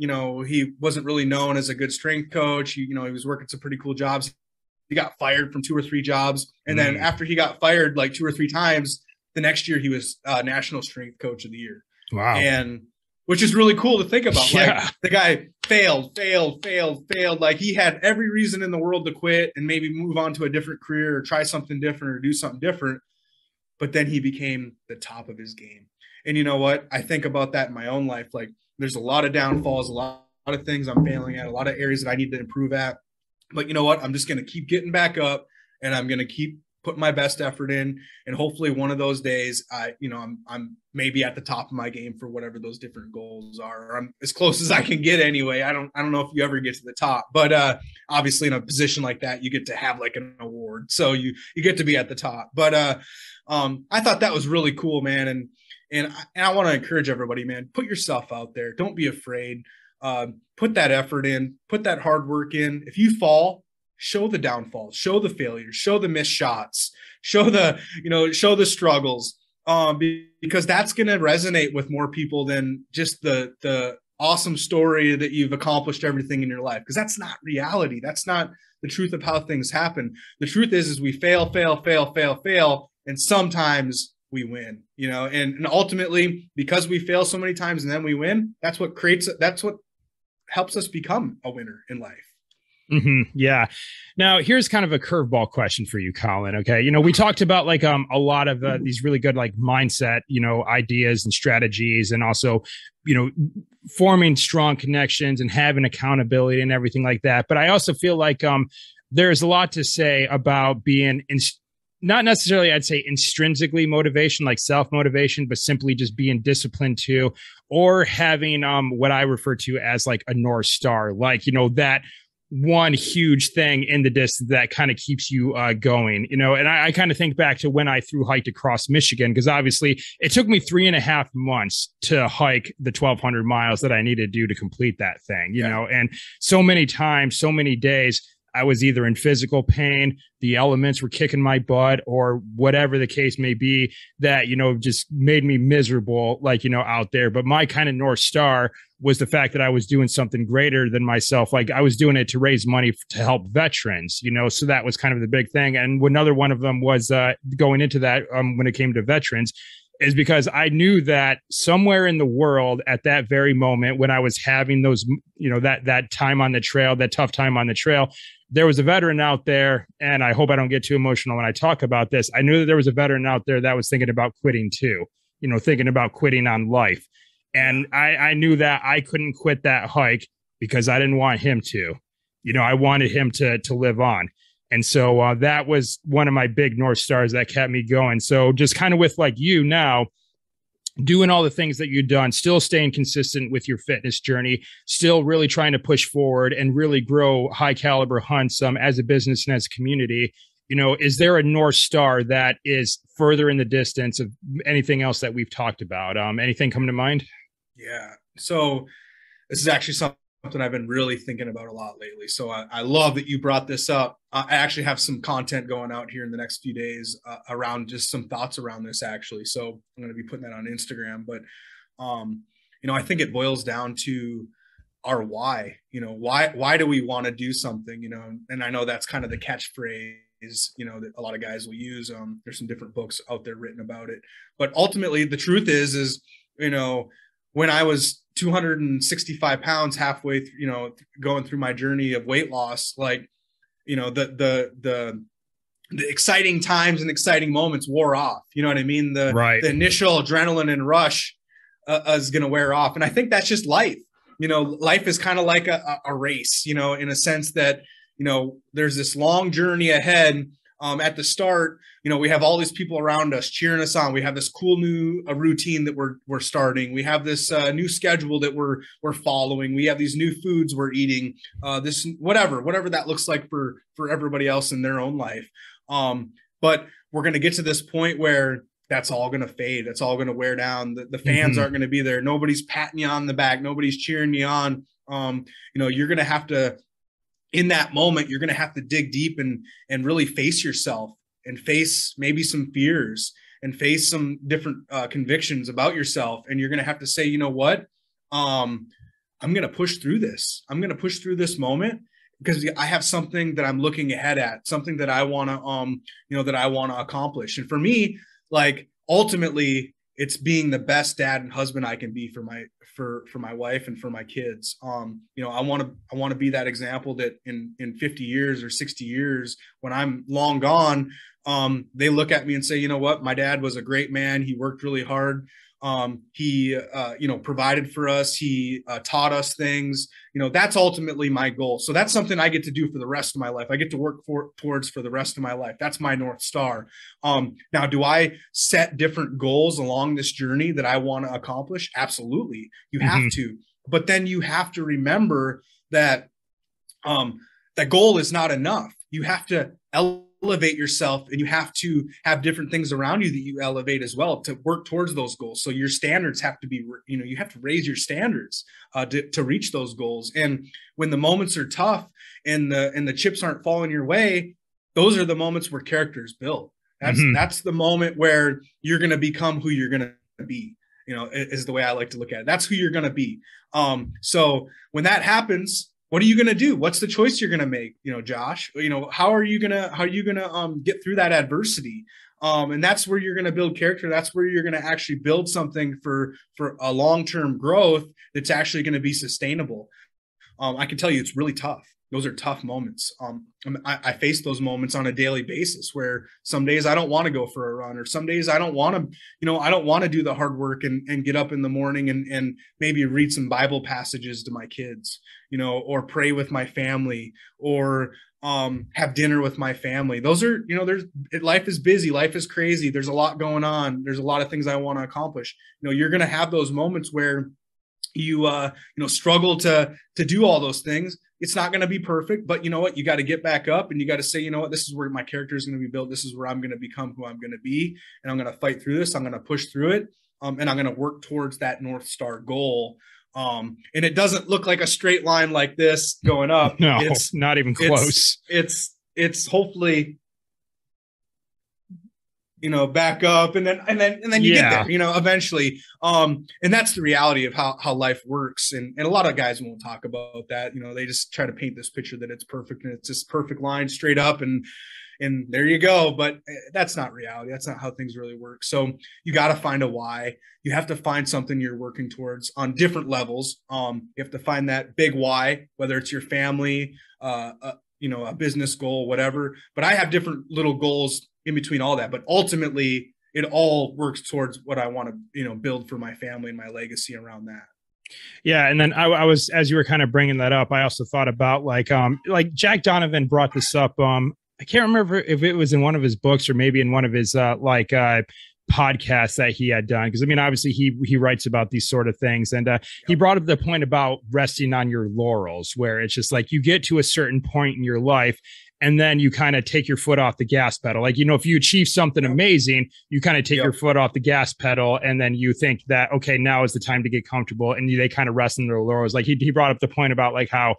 wasn't really known as a good strength coach. He was working some pretty cool jobs. He got fired from 2 or 3 jobs, and then after he got fired like 2 or 3 times, the next year he was National Strength Coach of the Year. Wow. And which is really cool to think about. Yeah. Like, the guy failed. Like, he had every reason in the world to quit and maybe move on to a different career or try something different or do something different. But then he became the top of his game. And you know what? I think about that in my own life. Like, there's a lot of downfalls, a lot of things I'm failing at, a lot of areas that I need to improve at. But you know what? I'm just going to keep getting back up, and I'm going to keep putting my best effort in, and hopefully one of those days I'm maybe at the top of my game for whatever those different goals are, or I'm as close as I can get anyway. I don't know if you ever get to the top, but obviously in a position like that, you get to have like an award, so you get to be at the top. But I thought that was really cool, man, and I want to encourage everybody, man, put yourself out there. Don't be afraid. Put that effort in, put that hard work in. If you fall, show the downfalls, show the failures, show the missed shots, show the, show the struggles, because that's going to resonate with more people than just the awesome story that you've accomplished everything in your life. Because that's not reality. That's not the truth of how things happen. The truth is we fail, and sometimes we win, and ultimately, because we fail so many times and then we win, that's what helps us become a winner in life. Mm-hmm. Yeah. Now, here's kind of a curveball question for you, Collin. Okay. We talked about like a lot of these really good like mindset, ideas and strategies, and also, forming strong connections and having accountability and everything like that. But I also feel like there's a lot to say about being not necessarily, I'd say, intrinsically motivation, like self-motivation, but simply just being disciplined too, or having what I refer to as like a North Star, like, that one huge thing in the distance that kind of keeps you going, and I kind of think back to when I through hiked across Michigan, because obviously it took me 3.5 months to hike the 1,200 miles that I needed to do to complete that thing, and so many times, so many days, I was either in physical pain, the elements were kicking my butt, or whatever the case may be that, just made me miserable, like, out there. But my kind of North Star was the fact that I was doing something greater than myself. Like I was doing it to raise money to help veterans, so that was kind of the big thing. And another one of them was going into that when it came to veterans, is because I knew that somewhere in the world at that very moment when I was having those, that time on the trail, that tough time on the trail, there was a veteran out there, and I hope I don't get too emotional when I talk about this. I knew that there was a veteran out there that was thinking about quitting too, thinking about quitting on life. And I knew that I couldn't quit that hike because I didn't want him to, I wanted him to live on. And so that was one of my big North Stars that kept me going. So just kind of with like you now, doing all the things that you've done, still staying consistent with your fitness journey, still really trying to push forward and really grow high caliber hunts as a business and as a community. Is there a North Star that is further in the distance of anything else that we've talked about? Anything come to mind? Yeah. So this is actually something I've been really thinking about a lot lately. So I love that you brought this up. I actually have some content going out here in the next few days around just some thoughts around this actually. So I'm going to be putting that on Instagram, but I think it boils down to our why. Why do we want to do something, and I know that's kind of the catchphrase, that a lot of guys will use. There's some different books out there written about it, but ultimately the truth is when I was 265 pounds halfway through, going through my journey of weight loss, like, the exciting times and exciting moments wore off. You know what I mean? The initial adrenaline and rush is going to wear off. And I think that's just life. Life is kind of like a race, in a sense that, there's this long journey ahead. At the start, we have all these people around us cheering us on. We have this cool new routine that we're starting. We have this new schedule that we're following. We have these new foods we're eating. This whatever that looks like for everybody else in their own life. But we're going to get to this point where that's all going to fade. That's all going to wear down. The fans aren't going to be there. Nobody's patting you on the back. Nobody's cheering you on. You're going to have to. In that moment, you're going to have to dig deep and really face yourself and face maybe some fears and face some different convictions about yourself. And you're going to have to say, you know what? I'm going to push through this. I'm going to push through this moment because I have something that I'm looking ahead at, something that I want to accomplish. And for me, like ultimately, it's being the best dad and husband I can be for my wife and for my kids. I want to be that example that in 50 years or 60 years, when I'm long gone, they look at me and say, you know what, my dad was a great man. He worked really hard. He provided for us. He taught us things. That's ultimately my goal. So that's something I get to do for the rest of my life. I get to work towards for the rest of my life. That's my North Star. Now, do I set different goals along this journey that I want to accomplish? Absolutely. You have to. But then you have to remember that that goal is not enough. You have to elevate elevate yourself, and you have to have different things around you that you elevate as well to work towards those goals. So your standards have to be, you have to raise your standards to reach those goals. And when the moments are tough and the chips aren't falling your way, those are the moments where character is built. That's the moment where you're going to become who you're going to be, is the way I like to look at it. That's who you're going to be. So when that happens, what are you going to do? What's the choice you're going to make? Josh, how are you going to get through that adversity? And that's where you're going to build character. That's where you're going to actually build something for a long-term growth that's actually going to be sustainable. I can tell you it's really tough. Those are tough moments. I face those moments on a daily basis where some days I don't want to go for a run, or some days I don't want to do the hard work and get up in the morning and maybe read some Bible passages to my kids, or pray with my family, or have dinner with my family. Those are, life is busy. Life is crazy. There's a lot going on. There's a lot of things I want to accomplish. You're going to have those moments where you struggle to do all those things. It's not going to be perfect, but you know what? You got to get back up, and you got to say, this is where my character is going to be built. This is where I'm going to become who I'm going to be. And I'm going to fight through this. I'm going to push through it. And I'm going to work towards that North Star goal. And it doesn't look like a straight line like this going up. No, it's not even close. It's hopefully, back up and then you get there, eventually. And that's the reality of how life works. And a lot of guys won't talk about that. They just try to paint this picture that it's perfect and it's this perfect line straight up and there you go. But that's not reality. That's not how things really work. So you got to find a why. You have to find something you're working towards on different levels. You have to find that big why, whether it's your family, a business goal, whatever. But I have different little goals in between all that, but ultimately it all works towards what I want to, build for my family and my legacy around that. Yeah. And then I was, as you were kind of bringing that up, I also thought about like Jack Donovan brought this up. I can't remember if it was in one of his books or maybe in one of his podcasts that he had done. Cause obviously he writes about these sort of things. And he brought up the point about resting on your laurels, where it's just like you get to a certain point in your life and then you kind of take your foot off the gas pedal. Like, if you achieve something amazing, you kind of take your foot off the gas pedal and then you think that, okay, now is the time to get comfortable. And they kind of rest in their laurels. Like he brought up the point about like how,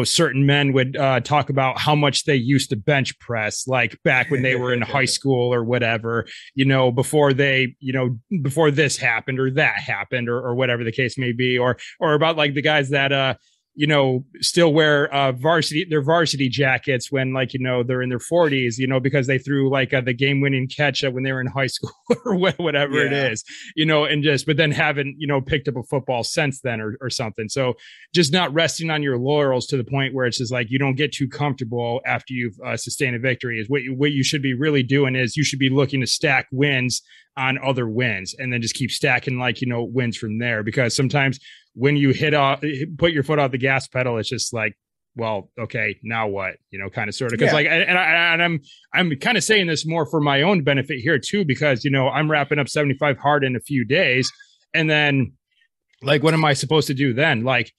certain men would talk about how much they used to bench press, like back when they were in high school or whatever, before they, before this happened or that happened or whatever the case may be, or about like the guys that, still wear their varsity jackets when they're in their 40s, because they threw like the game winning catch when they were in high school or whatever it is, but then haven't, picked up a football since then or something. So just not resting on your laurels to the point where it's just like, you don't get too comfortable after you've sustained a victory. Is what you should be really doing is you should be looking to stack wins on other wins and then just keep stacking wins from there. Because sometimes when you put your foot off the gas pedal, it's just like, well, okay, now what, kind of sort of, because I'm kind of saying this more for my own benefit here too, because, I'm wrapping up 75 hard in a few days. And then like, what am I supposed to do then? Like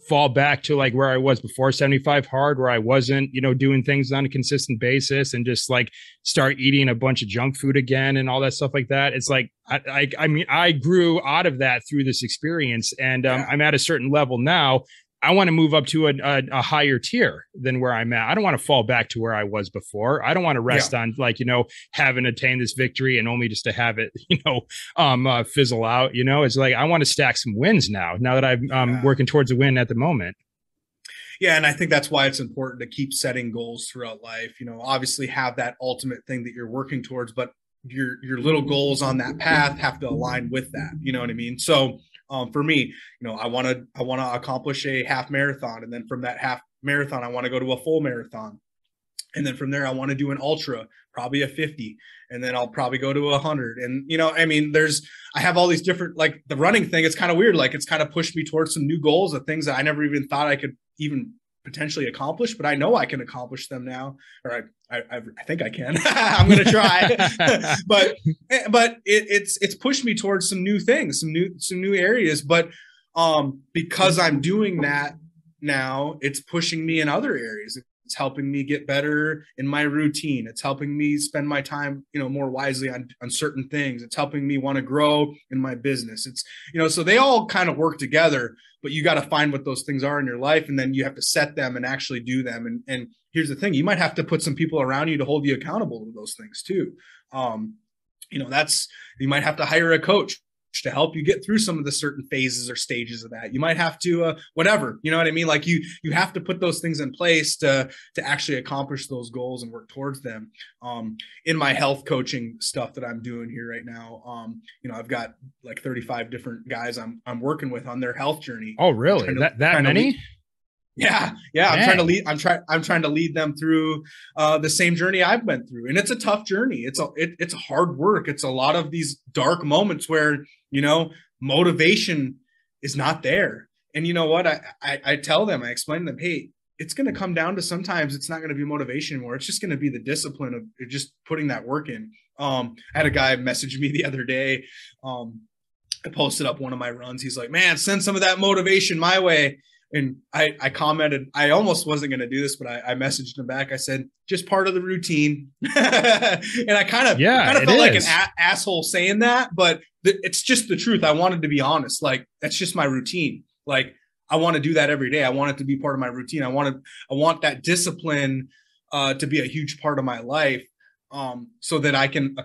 fall back to like where I was before 75 hard, where I wasn't, doing things on a consistent basis and just like start eating a bunch of junk food again and all that stuff like that. It's like, I grew out of that through this experience and I'm at a certain level now. I want to move up to a higher tier than where I'm at. I don't want to fall back to where I was before. I don't want to rest on having attained this victory and only just to have it, fizzle out, it's like, I want to stack some wins now that I'm working towards a win at the moment. Yeah. And I think that's why it's important to keep setting goals throughout life, obviously have that ultimate thing that you're working towards, but your little goals on that path have to align with that. You know what I mean? So, for me, I want to accomplish a half marathon. And then from that half marathon, I want to go to a full marathon. And then from there, I want to do an ultra, probably a 50. And then I'll probably go to 100. And, I have all these different, like the running thing. It's kind of weird. Like it's kind of pushed me towards some new goals of things that I never even thought I could even potentially accomplish, but I know I can accomplish them now, or I think I can. I'm going to try, but it's pushed me towards some new things, some new areas. But because I'm doing that now, it's pushing me in other areas. It's helping me get better in my routine. It's helping me spend my time, more wisely on certain things. It's helping me want to grow in my business. It's, so they all kind of work together, but you got to find what those things are in your life. And then you have to set them and actually do them. And here's the thing, you might have to put some people around you to hold you accountable to those things too. You might have to hire a coach to help you get through some of the certain phases or stages of that. You might have to, whatever, you know what I mean? Like you have to put those things in place to actually accomplish those goals and work towards them. In my health coaching stuff that I'm doing here right now, I've got like 35 different guys I'm working with on their health journey. Oh, really? That many? Yeah. I'm trying to lead them through the same journey I've been through. And it's a tough journey. It's hard work. It's a lot of these dark moments where, motivation is not there. And you know what? I tell them, I explain to them, hey, it's going to come down to, sometimes it's not going to be motivation anymore. It's just going to be the discipline of just putting that work in. I had a guy message me the other day. I posted up one of my runs. He's like, man, send some of that motivation my way. And I commented, I almost wasn't going to do this, but I messaged him back. I said, just part of the routine. And I kind of felt like an asshole saying that, but it's just the truth. I wanted to be honest. Like, that's just my routine. Like, I want to do that every day. I want it to be part of my routine. I want that discipline to be a huge part of my life, so that I can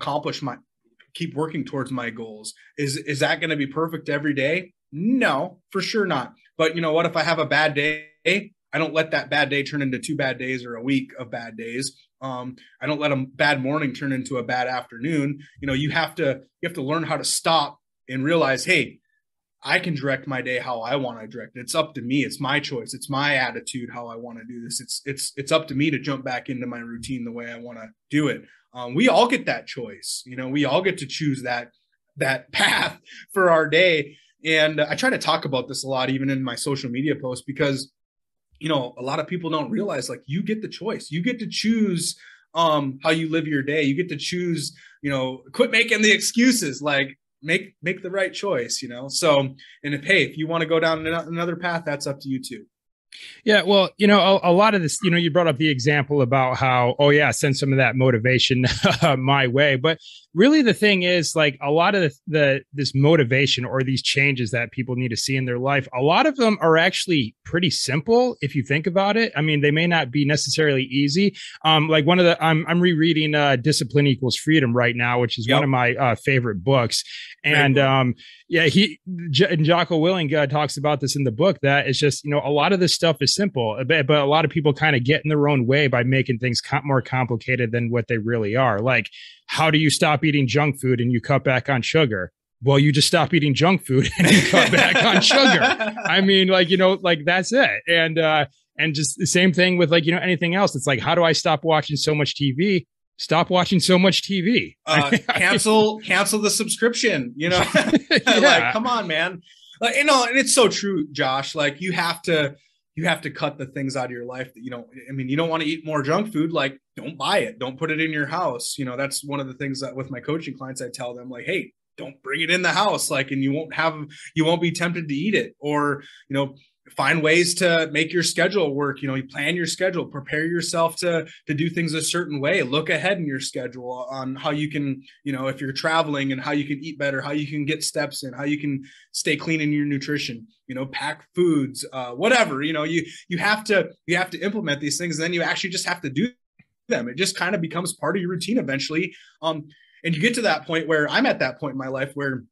keep working towards my goals. Is that going to be perfect every day? No, for sure not. But you know what? If I have a bad day, I don't let that bad day turn into 2 bad days or a week of bad days. I don't let a bad morning turn into a bad afternoon. You have to learn how to stop and realize, hey, I can direct my day how I want to direct it. It's up to me. It's my choice. It's my attitude how I want to do this. It's up to me to jump back into my routine the way I want to do it. We all get that choice. We all get to choose that path for our day. And I try to talk about this a lot, even in my social media posts, because, a lot of people don't realize, like, you get the choice. You get to choose how you live your day. You get to choose, quit making the excuses, like make the right choice, So, and if you want to go down another path, that's up to you too. Yeah, well, a lot of this, you brought up the example about how, send some of that motivation my way. But really the thing is, like, a lot of this motivation or these changes that people need to see in their life, a lot of them are actually pretty simple if you think about it. I mean, they may not be necessarily easy. Like I'm rereading Discipline Equals Freedom right now, which is one of my favorite books. And Jocko Willink talks about this in the book, that it's just, a lot of this stuff is simple, but a lot of people kind of get in their own way by making things more complicated than what they really are. Like, how do you stop eating junk food and you cut back on sugar? Well, you just stop eating junk food and you cut back on sugar. I mean, like, that's it. And just the same thing with, like, anything else. It's like, how do I stop watching so much TV? Stop watching so much TV. Cancel the subscription, Like, come on, man. Like, and it's so true, Josh. Like, you have to cut the things out of your life that you don't want to eat more junk food. Like, don't buy it. Don't put it in your house. That's one of the things that with my coaching clients, I tell them, like, hey, don't bring it in the house. Like, and you won't be tempted to eat it, or, find ways to make your schedule work. You plan your schedule, prepare yourself to do things a certain way, look ahead in your schedule on how you can, if you're traveling, and how you can eat better, how you can get steps in, how you can stay clean in your nutrition, pack foods, whatever, you have to implement these things, and then you actually just have to do them. It just kind of becomes part of your routine eventually. And you get to that point where I'm at that point in my life where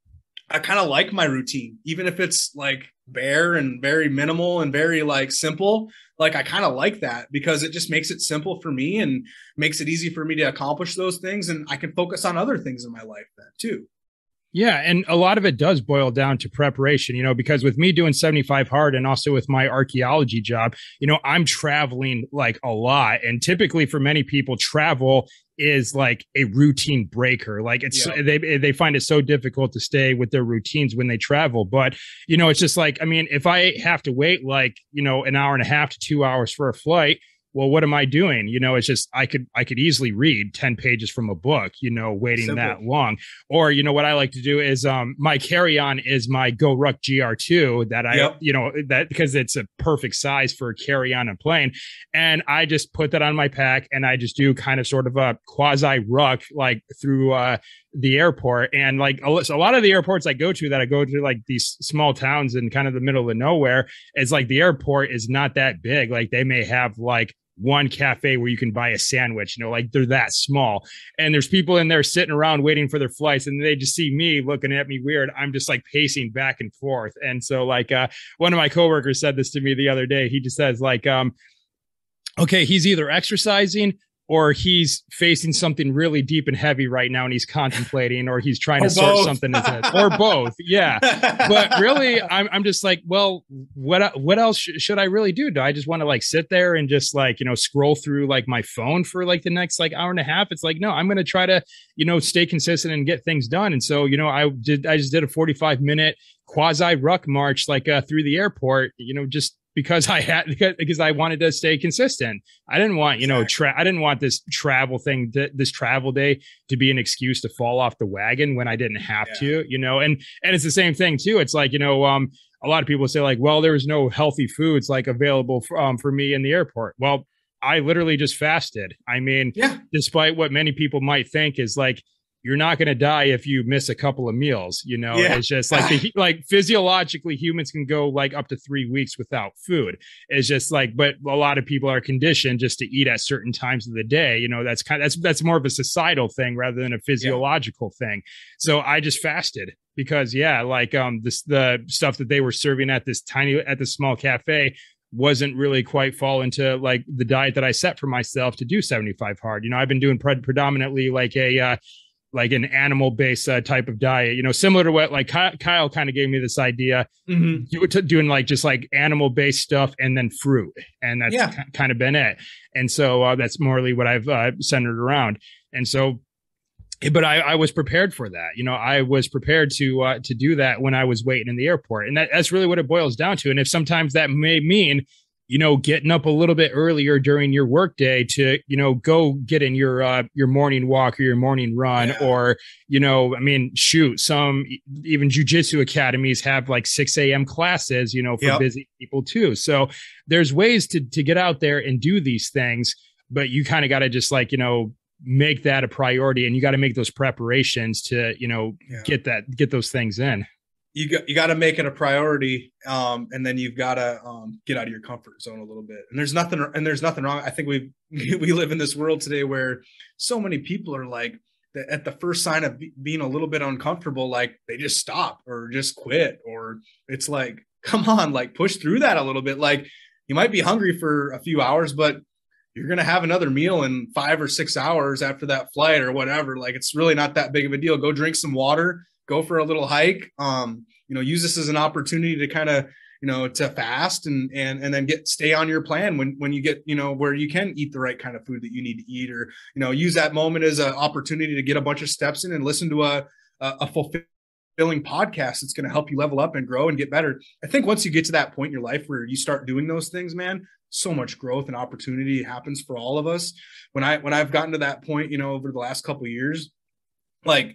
I kind of like my routine, even if it's like bare and very minimal and very like simple. Like, I kind of like that because it just makes it simple for me and makes it easy for me to accomplish those things. And I can focus on other things in my life then too. Yeah. And a lot of it does boil down to preparation, because with me doing 75 hard and also with my archaeology job, I'm traveling like a lot. And typically for many people, travel is like a routine breaker. Like, it's they find it so difficult to stay with their routines when they travel. But, it's just like, I mean, if I have to wait like, an hour and a half to 2 hours for a flight, well, what am I doing? It's just I could easily read 10 pages from a book, waiting Simple. that long. Or, what I like to do is my carry-on is my Go Ruck GR2 that Yep. that because it's a perfect size for carry-on and plane. And I just put that on my pack and I just do kind of sort of a quasi ruck like through the airport. And like a lot of the airports I go to like these small towns in kind of the middle of nowhere, it's like the airport is not that big. Like they may have like one cafe where you can buy a sandwich, like they're that small. And there's people in there sitting around waiting for their flights and they just see me looking at me weird. I'm just like pacing back and forth. And so like one of my coworkers said this to me the other day. He just says like, okay, he's either exercising or he's facing something really deep and heavy right now and he's contemplating, or he's trying to sort something in his head, or both. Yeah. But really, I'm just like, well, what else should I really do? Do I just want to like sit there and just like, scroll through like my phone for like the next like hour and a half? It's like, no, I'm going to try to, stay consistent and get things done. And so, I just did a 45-minute quasi ruck march, like through the airport, just because I wanted to stay consistent. I didn't want, I didn't want this travel thing, this travel day to be an excuse to fall off the wagon when I didn't have to, and it's the same thing too. It's like, a lot of people say like, well, there was no healthy foods like available for me in the airport. Well, I literally just fasted. I mean, despite what many people might think is like, you're not going to die if you miss a couple of meals. It's just like like physiologically humans can go like up to 3 weeks without food. It's just like, but a lot of people are conditioned just to eat at certain times of the day. That's more of a societal thing rather than a physiological thing. So I just fasted because the stuff that they were serving at this small cafe wasn't really quite fall into like the diet that I set for myself to do 75 hard. I've been doing predominantly like an animal-based type of diet, similar to what like Kyle kind of gave me this idea, doing like just like animal-based stuff and then fruit. And that's kind of been it. And so that's morally what I've centered around. And so, but I was prepared for that. I was prepared to do that when I was waiting in the airport. And that's really what it boils down to. And if sometimes that may mean, getting up a little bit earlier during your workday to, go get in your morning walk or your morning run, or, some even jujitsu academies have like 6 a.m. classes, for busy people too. So there's ways to get out there and do these things, but you kind of got to just like, make that a priority, and you got to make those preparations to, get those things in. You got to make it a priority, and then you've got to get out of your comfort zone a little bit. And there's nothing wrong. I think we live in this world today where so many people are like, at the first sign of being a little bit uncomfortable, like they just stop or just quit, or it's like, come on, like push through that a little bit. Like you might be hungry for a few hours, but you're going to have another meal in 5 or 6 hours after that flight or whatever. Like it's really not that big of a deal. Go drink some water. Go for a little hike, use this as an opportunity to kind of, to fast and then stay on your plan when you get, where you can eat the right kind of food that you need to eat, or, use that moment as an opportunity to get a bunch of steps in and listen to a fulfilling podcast that's going to help you level up and grow and get better. I think once you get to that point in your life where you start doing those things, man, so much growth and opportunity happens for all of us. When I've gotten to that point, over the last couple of years, like,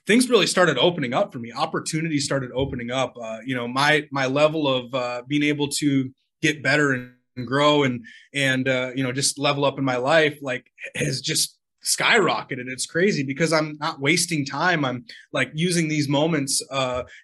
things really started opening up for me. Opportunities started opening up. My level of being able to get better and grow and just level up in my life, like, has just skyrocketed. It's crazy because I'm not wasting time. I'm like using these moments,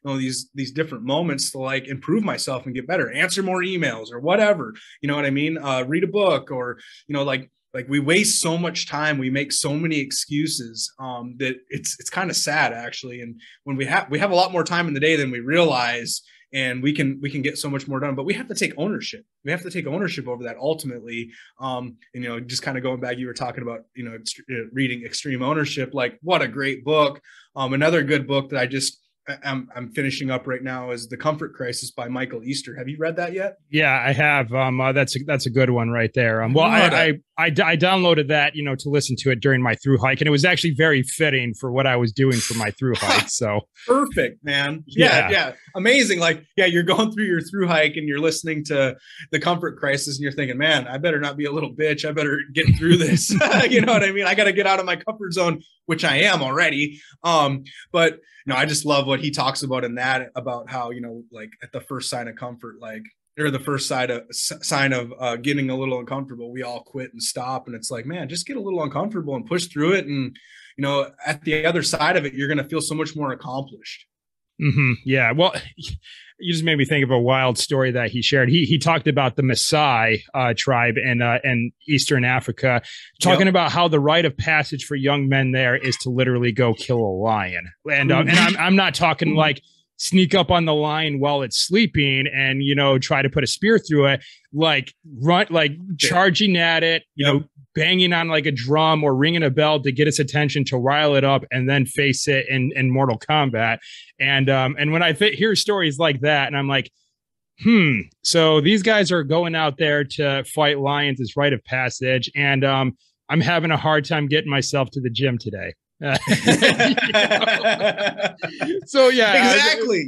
these different moments to like improve myself and get better, answer more emails or whatever. You know what I mean? Read a book, or like we waste so much time. We make so many excuses that it's kind of sad, actually. And when we have a lot more time in the day than we realize, and we can get so much more done, but we have to take ownership. We have to take ownership over that ultimately. Just kind of going back, you were talking about, reading Extreme Ownership, like what a great book. Another good book that I just I'm finishing up right now is The Comfort Crisis by Michael Easter. Have you read that yet? Yeah, I have. That's a good one right there. Well, I downloaded that, to listen to it during my through hike, and it was actually very fitting for what I was doing for my through hike. So perfect, man. Yeah, amazing. Like, yeah, you're going through your through hike and you're listening to The Comfort Crisis, and you're thinking, man, I better not be a little bitch. I better get through this. You know what I mean? I got to get out of my comfort zone, which I am already. But I just love what he talks about in that, about how, like at the first sign of comfort, like, or the first sign of getting a little uncomfortable, we all quit and stop. And it's like, man, just get a little uncomfortable and push through it. And, at the other side of it, you're going to feel so much more accomplished. Mm-hmm. Yeah. Well, you just made me think of a wild story that he shared. He talked about the Maasai tribe in Eastern Africa, talking about how the rite of passage for young men there is to literally go kill a lion. And I'm not talking like sneak up on the lion while it's sleeping and, try to put a spear through it, like run, like charging at it, banging on like a drum or ringing a bell to get its attention, to rile it up, and then face it in Mortal Kombat. And when I hear stories like that, and I'm like, so these guys are going out there to fight lions as rite of passage, and I'm having a hard time getting myself to the gym today. So yeah, exactly.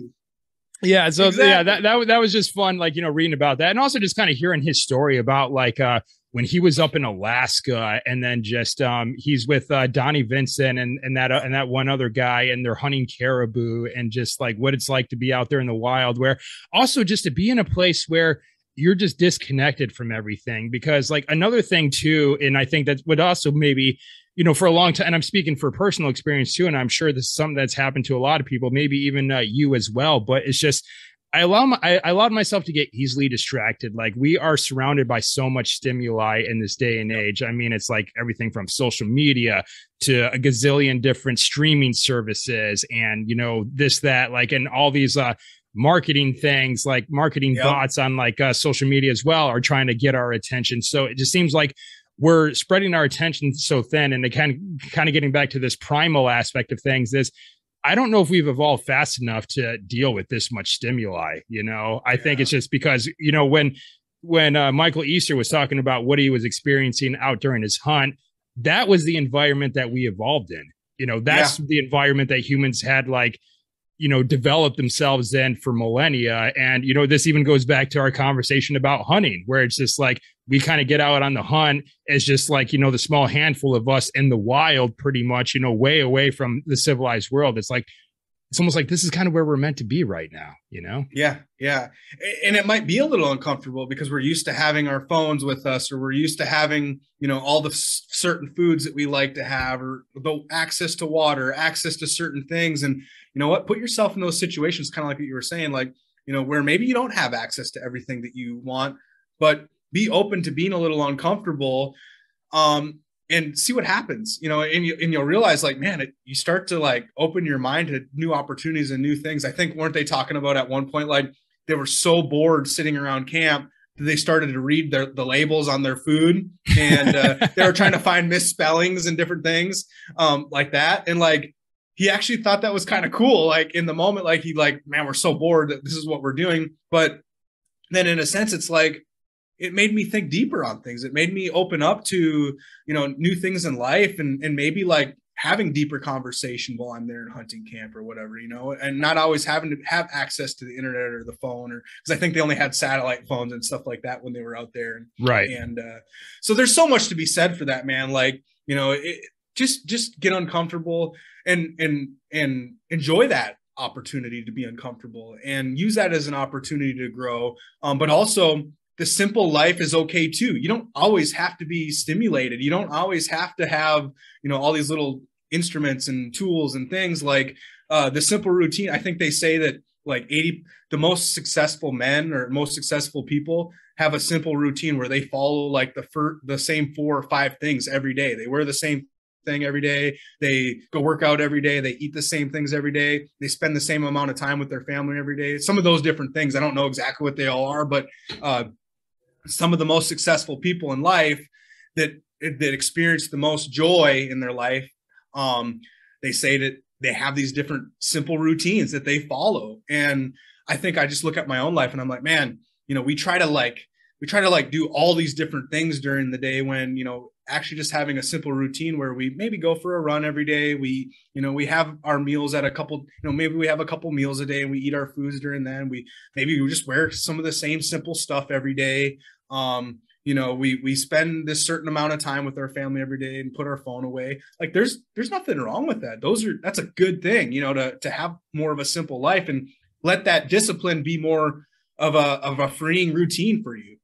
Yeah. So exactly. Yeah, that was just fun, like, reading about that, and also just kind of hearing his story about like when he was up in Alaska, and then just he's with Donnie Vincent and that one other guy, and they're hunting caribou, and just like what it's like to be out there in the wild, where also just to be in a place where you're just disconnected from everything. Because like another thing too, and I think that would also maybe, for a long time, and I'm speaking for personal experience too, and I'm sure this is something that's happened to a lot of people, maybe even you as well, but it's just, I allowed myself to get easily distracted. Like, we are surrounded by so much stimuli in this day and age. I mean, it's like everything from social media to a gazillion different streaming services, and, this, that, like, and all these marketing things, like marketing bots on like social media as well, are trying to get our attention. So it just seems like we're spreading our attention so thin. And kind of getting back to this primal aspect of things is, I don't know if we've evolved fast enough to deal with this much stimuli. I think it's just because, when Michael Easter was talking about what he was experiencing out during his hunt, that was the environment that we evolved in. That's the environment that humans had, like, developed themselves in for millennia. And, this even goes back to our conversation about hunting, where it's just like, we kind of get out on the hunt as just like, the small handful of us in the wild, pretty much, way away from the civilized world. It's like, it's almost like this is kind of where we're meant to be right now, Yeah. Yeah. And it might be a little uncomfortable because we're used to having our phones with us, or we're used to having, all the certain foods that we like to have, or the access to water, access to certain things. And you know what, put yourself in those situations, kind of like what you were saying, like, where maybe you don't have access to everything that you want, but be open to being a little uncomfortable. And see what happens, and you'll realize, like, man, you start to like open your mind to new opportunities and new things. I think, weren't they talking about at one point, like, they were so bored sitting around camp that they started to read the labels on their food, and they were trying to find misspellings and different things like that. And like, he actually thought that was kind of cool. Like, in the moment, like, man, we're so bored that this is what we're doing. But then in a sense, it's like, it made me think deeper on things. It made me open up to, new things in life, and maybe like having deeper conversation while I'm there in hunting camp or whatever, and not always having to have access to the internet or the phone, or because I think they only had satellite phones and stuff like that when they were out there. Right. And so there's so much to be said for that, man. Like, just get uncomfortable and enjoy that opportunity to be uncomfortable, and use that as an opportunity to grow. But also, the simple life is okay too. You don't always have to be stimulated. You don't always have to have, all these little instruments and tools and things. Like the simple routine. I think they say that like the most successful men or most successful people have a simple routine where they follow like the same 4 or 5 things every day. They wear the same thing every day. They go work out every day. They eat the same things every day. They spend the same amount of time with their family every day. Some of those different things, I don't know exactly what they all are, but some of the most successful people in life that experience the most joy in their life, they say that they have these different simple routines that they follow. And I think I just look at my own life and I'm like, man, we try to do all these different things during the day when, actually just having a simple routine where we maybe go for a run every day. We have our meals at a couple, maybe we have a couple meals a day and we eat our foods during then. Maybe we just wear some of the same simple stuff every day. We spend this certain amount of time with our family every day and put our phone away. Like there's nothing wrong with that. That's a good thing, to have more of a simple life and let that discipline be more of a freeing routine for you.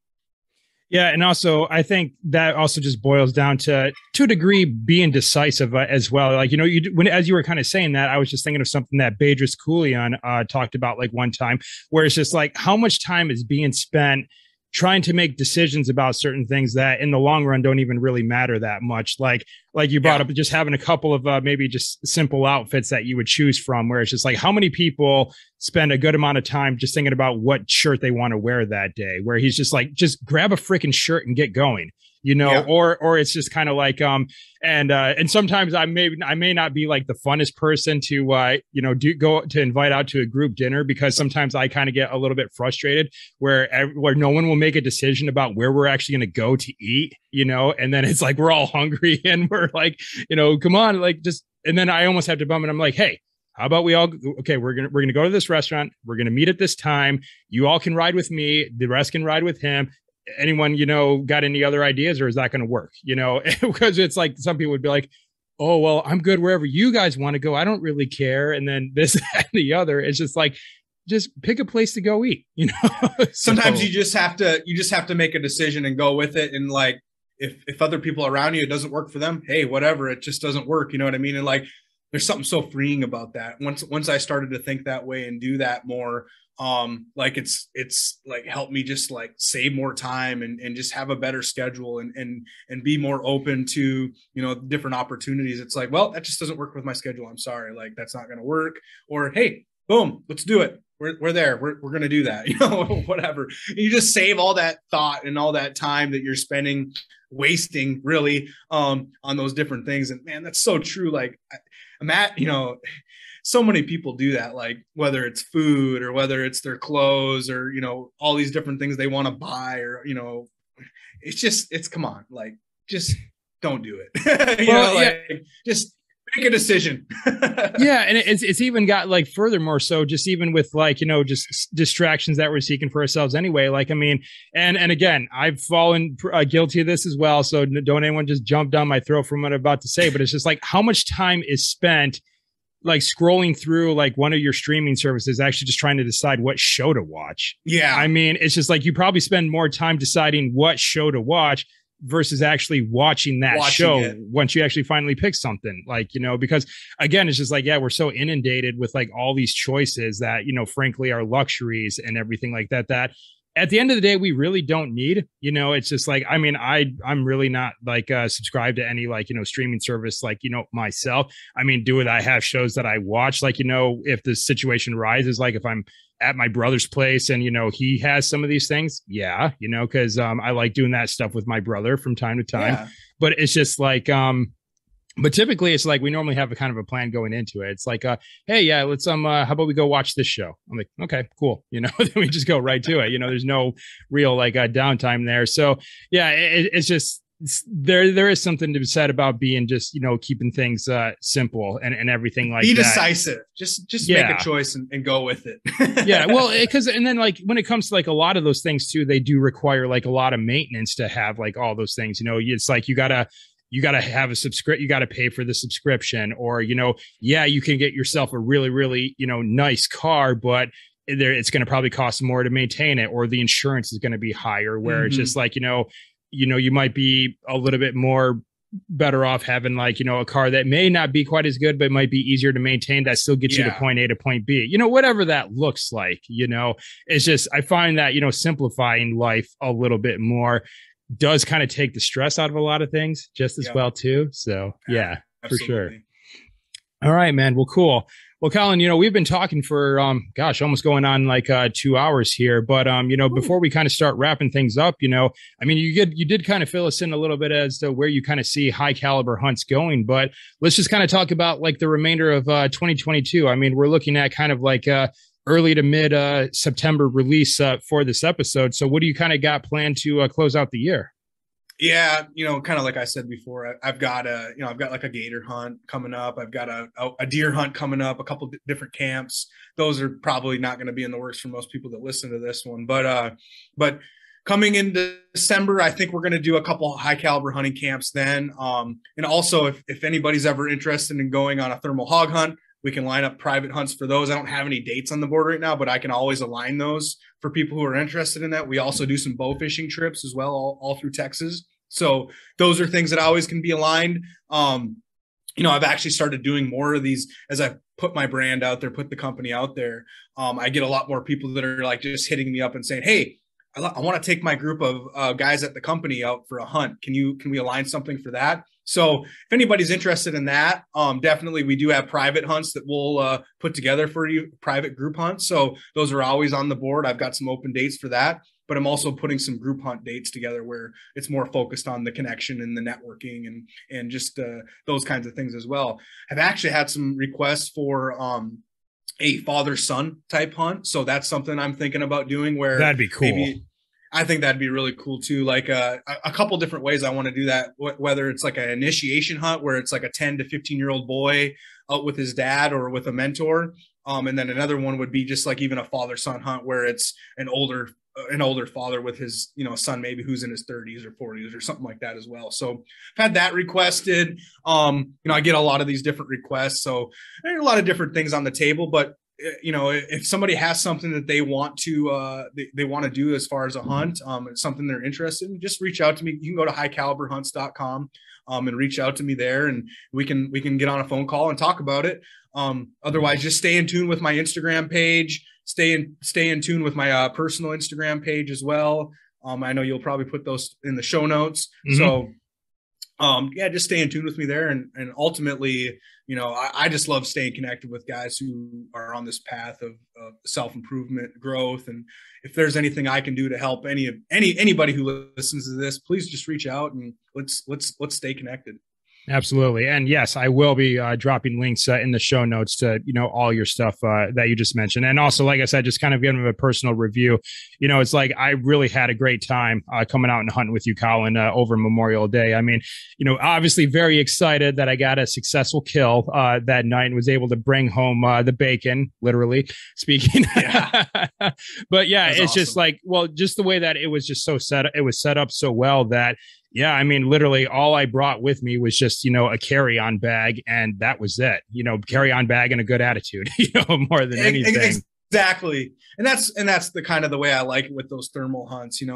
Yeah. And also, I think that also just boils down to a degree, being decisive as well. Like, as you were kind of saying that, I was just thinking of something that Bedros Keuilian talked about like one time, where it's just like, how much time is being spent trying to make decisions about certain things that in the long run don't even really matter that much. Like you brought up just having a couple of maybe just simple outfits that you would choose from, where it's just like, how many people spend a good amount of time just thinking about what shirt they want to wear that day, where he's just like, just grab a freaking shirt and get going. Or it's just kind of like, and sometimes I may not be like the funnest person to, go to invite out to a group dinner, because sometimes I kind of get a little bit frustrated where no one will make a decision about where we're actually going to go to eat, and then it's like, we're all hungry and we're like, come on, like just, and then I almost have to bum and I'm like, hey, how about we're going to go to this restaurant. We're going to meet at this time. You all can ride with me. The rest can ride with him. Anyone, got any other ideas, or is that going to work? Because it's like, some people would be like, oh, well, I'm good wherever you guys want to go. I don't really care. And then this and the other, it's just like, just pick a place to go eat, Sometimes you just have to make a decision and go with it. And like, if other people around you, it doesn't work for them, hey, whatever, it just doesn't work. You know what I mean? And like, there's something so freeing about that. Once I started to think that way and do that more, like it's like helped me just like save more time and just have a better schedule and be more open to, different opportunities. It's like, well, that just doesn't work with my schedule. I'm sorry. Like, that's not going to work. Or, hey, boom, let's do it. We're there. We're going to do that, whatever. You just save all that thought and all that time that you're wasting really, on those different things. And man, that's so true. Like I'm at, so many people do that, like whether it's food or whether it's their clothes or, all these different things they want to buy or, it's come on, like, just don't do it. Just make a decision. Yeah. And it's even got like furthermore. So just even with like, just distractions that we're seeking for ourselves anyway. Like, I mean, and again, I've fallen guilty of this as well. So don't anyone just jump down my throat from what I'm about to say, but it's just like, how much time is spent like scrolling through like one of your streaming services, actually just trying to decide what show to watch. Yeah. I mean, it's just like, you probably spend more time deciding what show to watch versus actually watching show it once you actually finally pick something, like, because again, it's just like, yeah, we're so inundated with like all these choices that, frankly are luxuries and everything like that at the end of the day, we really don't need, it's just like, I mean, I'm really not like subscribed to any like, streaming service, like, myself. I mean, I have shows that I watch, like, if the situation rises, like if I'm at my brother's place and, he has some of these things. Yeah. Cause I like doing that stuff with my brother from time to time, but it's just like, but typically it's like, we normally have a kind of a plan going into it. It's like, hey, yeah, let's, how about we go watch this show? I'm like, okay, cool. Then we just go right to it. There's no real like downtime there. So yeah, it's just, there is something to be said about being just, keeping things simple and everything like that. Be decisive. Just make a choice and go with it. Yeah. Well, and then like when it comes to like a lot of those things too, they do require like a lot of maintenance to have like all those things, it's like, you gotta have a subscription, you gotta pay for the subscription, or, yeah, you can get yourself a really, really, nice car, but it's going to probably cost more to maintain it, or the insurance is going to be higher, where it's just like, you might be a little bit more better off having like, a car that may not be quite as good, but might be easier to maintain, that still gets you to point A to point B, whatever that looks like, it's just, I find that, simplifying life a little bit more does kind of take the stress out of a lot of things just as well too. So yeah, for sure. All right, man. Well, cool. Well, Collin, we've been talking for almost going on like 2 hours here. But before we kind of start wrapping things up, I mean, you did kind of fill us in a little bit as to where you kind of see high caliber hunts going. But let's just kind of talk about like the remainder of 2022. I mean, we're looking at kind of like early to mid September release for this episode. So what do you kind of got planned to close out the year? Yeah, kind of like I said before, I've got like a gator hunt coming up. I've got a deer hunt coming up, a couple different camps. Those are probably not going to be in the works for most people that listen to this one. But coming into December, I think we're going to do a couple high caliber hunting camps then. And also if anybody's ever interested in going on a thermal hog hunt, we can line up private hunts for those. I don't have any dates on the board right now, but I can always align those for people who are interested in that. We also do some bow fishing trips as well, all through Texas. So those are things that always can be aligned. I've actually started doing more of these as I put my brand out there, put the company out there. I get a lot more people that are like just hitting me up and saying, hey, I want to take my group of guys at the company out for a hunt. Can we align something for that? So if anybody's interested in that, definitely we do have private hunts that we'll put together for you, private group hunts. So those are always on the board. I've got some open dates for that, but I'm also putting some group hunt dates together where it's more focused on the connection and the networking and just those kinds of things as well. I've actually had some requests for a father-son type hunt. So that's something I'm thinking about doing where that'd be cool. I think that'd be really cool too. Like a couple different ways I want to do that, whether it's like an initiation hunt where it's like a 10 to 15-year-old boy out with his dad or with a mentor. And then another one would be just like even a father-son hunt where it's an older father with his, son, maybe who's in his 30s or 40s or something like that as well. So I've had that requested. I get a lot of these different requests. So there are a lot of different things on the table, but if somebody has something that they want to they want to do as far as a hunt, it's something they're interested in, just reach out to me. You can go to highcaliberhunts.com and reach out to me there, and we can get on a phone call and talk about it. Otherwise, just stay in tune with my Instagram page. Stay in tune with my personal Instagram page as well. I know you'll probably put those in the show notes. Mm-hmm. So just stay in tune with me there. And ultimately, I just love staying connected with guys who are on this path of self-improvement, growth. And if there's anything I can do to help anybody who listens to this, please just reach out and let's stay connected. Absolutely. And yes, I will be dropping links in the show notes to, all your stuff that you just mentioned. And also, like I said, just kind of giving a personal review. It's like I really had a great time coming out and hunting with you, Collin, over Memorial Day. I mean, obviously very excited that I got a successful kill that night and was able to bring home the bacon, literally speaking. Yeah. But yeah, it's awesome. Just like, well, just the way that it was just it was set up so well that, yeah, I mean, literally all I brought with me was just, a carry-on bag, and that was it. Carry-on bag and a good attitude, more than anything. Exactly. And that's the kind of the way I like it with those thermal hunts. I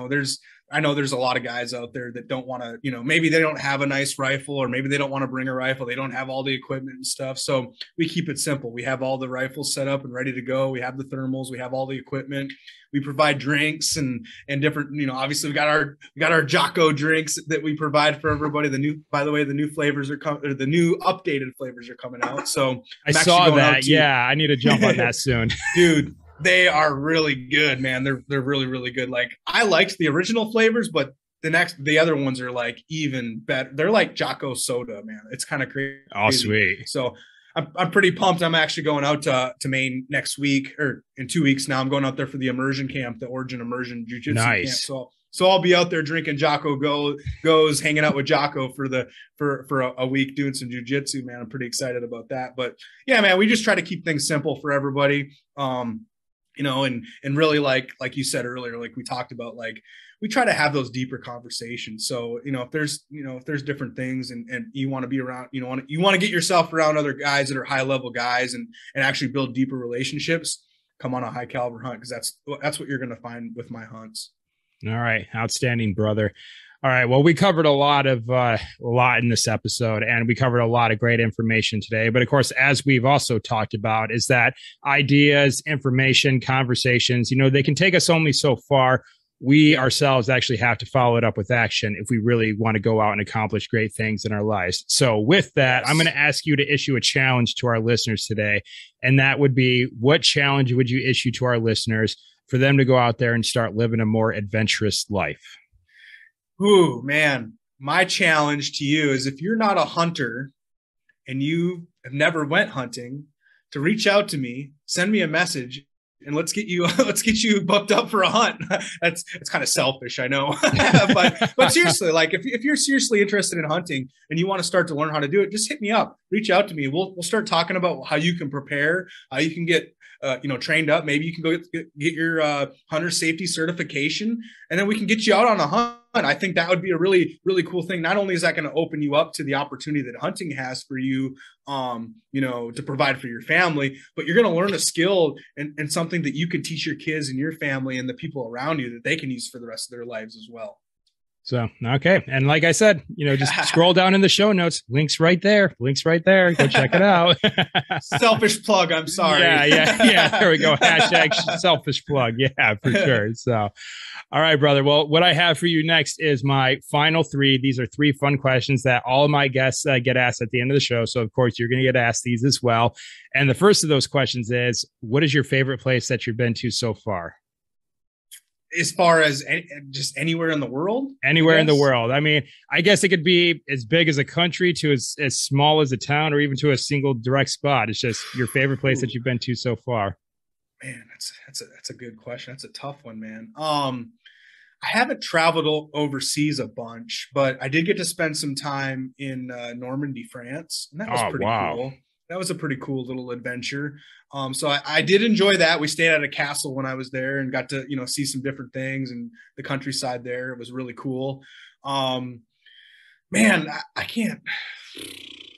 know there's a lot of guys out there that don't want to, maybe they don't have a nice rifle, or maybe they don't want to bring a rifle. They don't have all the equipment and stuff. So we keep it simple. We have all the rifles set up and ready to go. We have the thermals. We have all the equipment. We provide drinks and different, obviously we got our Jocko drinks that we provide for everybody. The new flavors are coming, or the new updated flavors are coming out. So I saw that. Yeah. I need to jump on that soon. Dude, they are really good, man. They're really, really good. Like I liked the original flavors, but the other ones are like even better. They're like Jocko soda, man. It's kind of crazy. Oh, sweet. So I'm pretty pumped. I'm actually going out to Maine next week, or in 2 weeks now. I'm going out there for the immersion camp, the Origin Immersion Jiu-Jitsu nice. Camp. So I'll be out there drinking Jocko goes, hanging out with Jocko for a week doing some jiu-jitsu, man. I'm pretty excited about that. But yeah, man, we just try to keep things simple for everybody. And really like you said earlier, like we talked about, like we try to have those deeper conversations. So, if there's different things and you want to be around, you want to get yourself around other guys that are high level guys and actually build deeper relationships, come on a high caliber hunt. Cause that's what you're going to find with my hunts. All right. Outstanding, brother. All right. Well, we covered a lot in this episode, and we covered a lot of great information today. But of course, as we've also talked about, is that ideas, information, conversations, they can take us only so far. we ourselves actually have to follow it up with action if we really want to go out and accomplish great things in our lives. So with that, I'm going to ask you to issue a challenge to our listeners today. And that would be, what challenge would you issue to our listeners for them to go out there and start living a more adventurous life? Ooh, man, my challenge to you is, if you're not a hunter and you have never went hunting, to reach out to me, send me a message, and let's get you booked up for a hunt. It's kind of selfish, I know, but seriously, like if you're seriously interested in hunting and you want to start to learn how to do it, just hit me up, reach out to me. We'll start talking about how you can prepare, how you can get trained up. Maybe you can go get your hunter safety certification, and then we can get you out on a hunt. I think that would be a really, really cool thing. Not only is that going to open you up to the opportunity that hunting has for you, to provide for your family, but you're going to learn a skill and something that you can teach your kids and your family and the people around you that they can use for the rest of their lives as well. So, okay. And like I said, just scroll down in the show notes, links right there. Go check it out. Selfish plug. I'm sorry. Yeah. There we go. Hashtag selfish plug. Yeah, for sure. So, all right, brother. Well, what I have for you next is my final three. These are three fun questions that all of my guests get asked at the end of the show. So of course you're going to get asked these as well. And the first of those questions is, what is your favorite place that you've been to so far? As far as just anywhere in the world? Anywhere in the world. I mean, I guess it could be as big as a country to as small as a town, or even to a single direct spot. It's just your favorite place that you've been to so far. Man, that's a good question. That's a tough one, man. I haven't traveled overseas a bunch, but I did get to spend some time in Normandy, France, and that was pretty cool. That was a pretty cool little adventure. So I did enjoy that. We stayed at a castle when I was there and got to, see some different things and the countryside there. It was really cool. Man, I can't,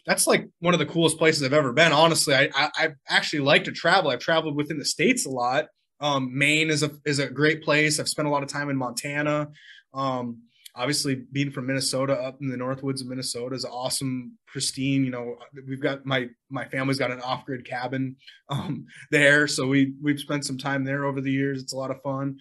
that's like one of the coolest places I've ever been. Honestly, I actually like to travel. I've traveled within the States a lot. Maine is a great place. I've spent a lot of time in Montana. Obviously being from Minnesota, up in the Northwoods of Minnesota is awesome, pristine. We've got my family's got an off-grid cabin there. So we've spent some time there over the years. It's a lot of fun,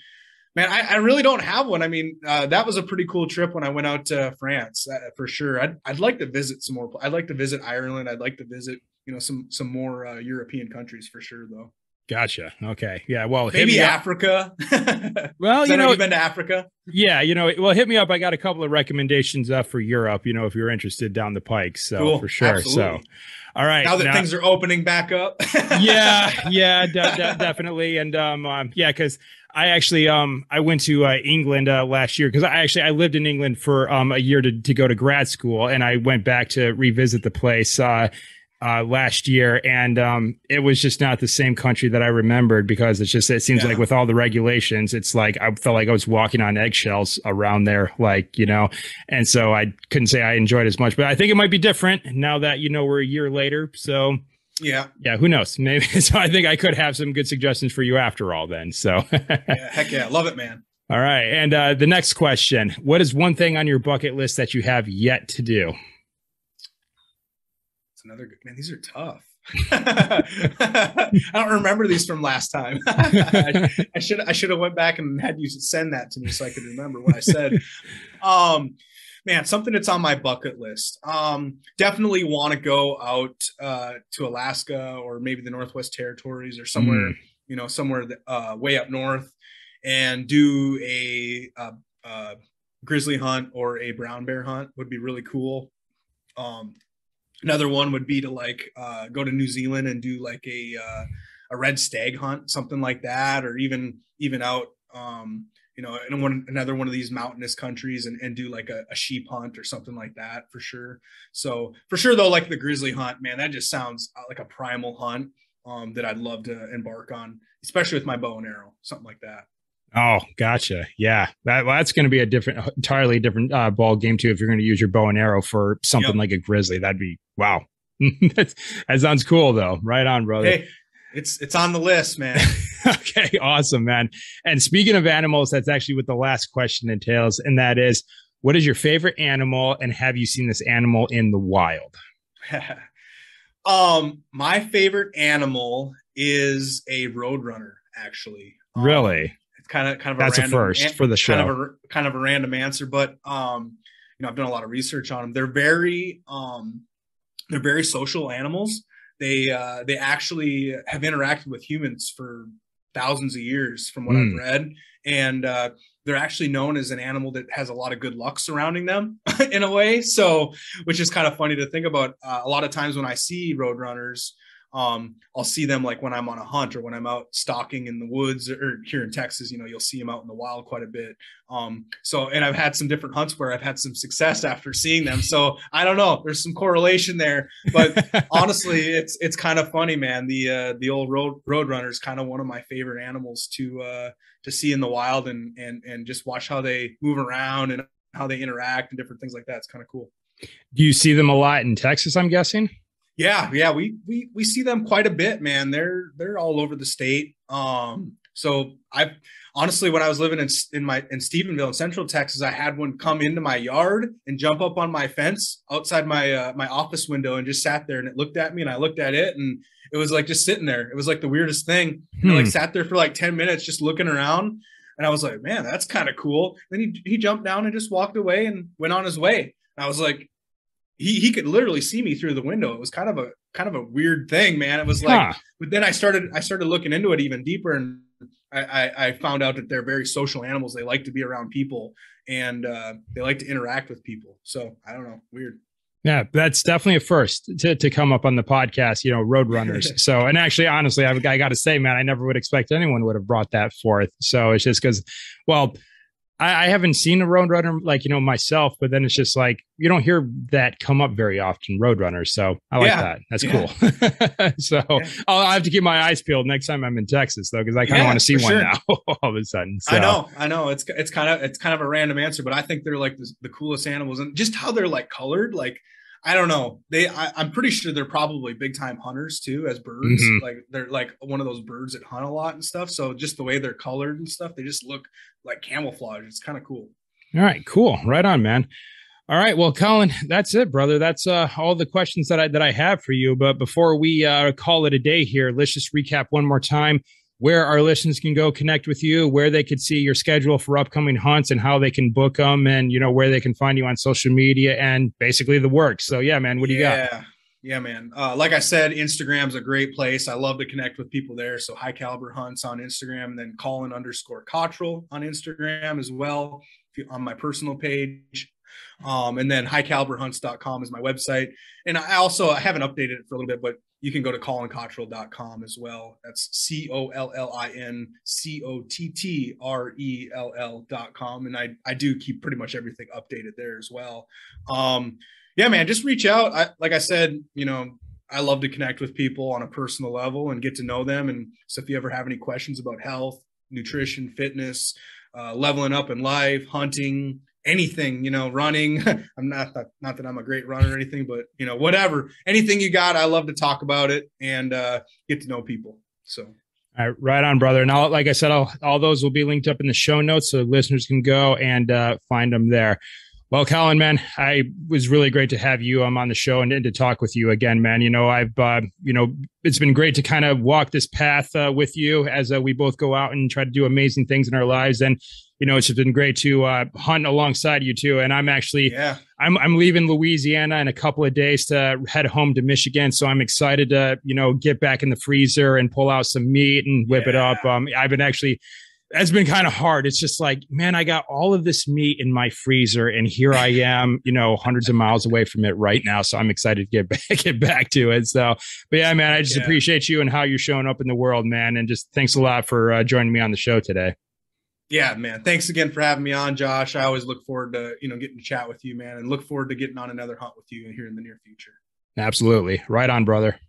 man. I really don't have one. I mean, that was a pretty cool trip when I went out to France, for sure. I'd like to visit some more. I'd like to visit Ireland. I'd like to visit, some more European countries for sure though. Gotcha. Okay. Yeah. Well, maybe Africa. Well, you've been to Africa. Yeah. Well, hit me up. I got a couple of recommendations for Europe, if you're interested down the pike. So cool. For sure. Absolutely. So, all right. Now that things are opening back up. Definitely. And, cause I actually, I went to England last year, because I lived in England for a year to go to grad school, and I went back to revisit the place last year, and it was just not the same country that I remembered, because it seems like with all the regulations, it's like I felt like I was walking on eggshells around there, and so I couldn't say I enjoyed as much, but I think it might be different now that we're a year later. So yeah, who knows? Maybe. So I think I could have some good suggestions for you after all then. So heck yeah, love it, man. All right, and the next question: what is one thing on your bucket list that you have yet to do? Another good, man. These are tough. I don't remember these from last time. I should have went back and had you send that to me so I could remember what I said. Man, something that's on my bucket list. Definitely want to go out to Alaska, or maybe the Northwest Territories, or somewhere, somewhere way up north, and do a grizzly hunt or a brown bear hunt. Would be really cool. Another one would be to go to New Zealand and do like a red stag hunt, something like that, or even out, another one of these mountainous countries and do like a sheep hunt or something like that, for sure. So for sure though, like the grizzly hunt, man, that just sounds like a primal hunt that I'd love to embark on, especially with my bow and arrow, something like that. Oh, gotcha. Yeah. That's going to be entirely different ball game too. If you're going to use your bow and arrow for something like a grizzly, that'd be, wow. That sounds cool though. Right on, brother. Hey, it's on the list, man. Okay. Awesome, man. And speaking of animals, that's actually what the last question entails. And that is, what is your favorite animal, and have you seen this animal in the wild? My favorite animal is a roadrunner, actually. Really? kind of That's a random first for the show. kind of a random answer, but I've done a lot of research on them. They're very social animals. They actually have interacted with humans for thousands of years, from what I've read, and they're actually known as an animal that has a lot of good luck surrounding them in a way. So, which is kind of funny to think about. A lot of times when I see roadrunners, I'll see them like when I'm on a hunt or when I'm out stalking in the woods, or here in Texas, you'll see them out in the wild quite a bit. And I've had some different hunts where I've had some success after seeing them. So I don't know, there's some correlation there, but honestly, it's kind of funny, man. The old roadrunner is kind of one of my favorite animals to see in the wild and just watch how they move around and how they interact and different things like that. It's kind of cool. Do you see them a lot in Texas, I'm guessing? Yeah, we see them quite a bit, man. They're all over the state. So I honestly, when I was living in Stephenville in Central Texas, I had one come into my yard and jump up on my fence outside my my office window and just sat there, and it looked at me and I looked at it, and it was like just sitting there. It was like the weirdest thing. It like sat there for like 10 minutes just looking around, and I was like, man, that's kind of cool. Then he jumped down and just walked away and went on his way. And I was like, he could literally see me through the window. It was kind of a weird thing, man. It was like, but then I started looking into it even deeper, and I found out that they're very social animals. They like to be around people, and they like to interact with people. So I don't know, weird. Yeah, that's definitely a first to come up on the podcast, roadrunners. So, and actually, honestly, I got to say, man, I never would expect anyone would have brought that forth. So it's just because, well, I haven't seen a roadrunner myself, but then it's just like, you don't hear that come up very often, roadrunners. So I like that. That's cool. So I'll have to keep my eyes peeled next time I'm in Texas, though, because I kind of want to see one now all of a sudden. So. I know. It's kind of a random answer, but I think they're like the coolest animals, and just how they're like colored, like, I don't know. I'm pretty sure they're probably big time hunters too, as birds. Mm-hmm. Like they're like one of those birds that hunt a lot and stuff. So just the way they're colored and stuff, they just look like camouflage. It's kind of cool. All right, cool. Right on, man. All right. Well, Collin, that's it, brother. That's all the questions that I have for you. But before we call it a day here, let's just recap one more time where our listeners can go connect with you, where they could see your schedule for upcoming hunts and how they can book them, and, where they can find you on social media and basically the work. So yeah, man, what do you got? Yeah, man. Like I said, Instagram's a great place. I love to connect with people there. So High Caliber Hunts on Instagram, and then Collin_Cottrell on Instagram as well, on my personal page. And then highcaliberhunts.com is my website. And I haven't updated it for a little bit, but you can go to collincottrell.com as well. That's COLLINCOTTRELL.com. And I do keep pretty much everything updated there as well. Yeah, man, just reach out. Like I said, I love to connect with people on a personal level and get to know them. And so if you ever have any questions about health, nutrition, fitness, leveling up in life, hunting, anything, running, I'm not that I'm a great runner or anything, but whatever, anything you got, I love to talk about it and get to know people. So all right, right on, brother. And like I said, all those will be linked up in the show notes, so listeners can go and find them there. Well, Collin, man, I was really great to have you on the show and to talk with you again, man. I've, it's been great to kind of walk this path with you as we both go out and try to do amazing things in our lives. And, it's just been great to hunt alongside you too. And I'm actually, I'm leaving Louisiana in a couple of days to head home to Michigan. So I'm excited to, get back in the freezer and pull out some meat and whip it up. It's been kind of hard. It's just like, man, I got all of this meat in my freezer and here I am, hundreds of miles away from it right now. So I'm excited to get back to it. So, but yeah, man, I just appreciate you and how you're showing up in the world, man. And just thanks a lot for joining me on the show today. Yeah, man. Thanks again for having me on, Josh. I always look forward to, getting to chat with you, man, and look forward to getting on another hunt with you here in the near future. Absolutely. Right on, brother.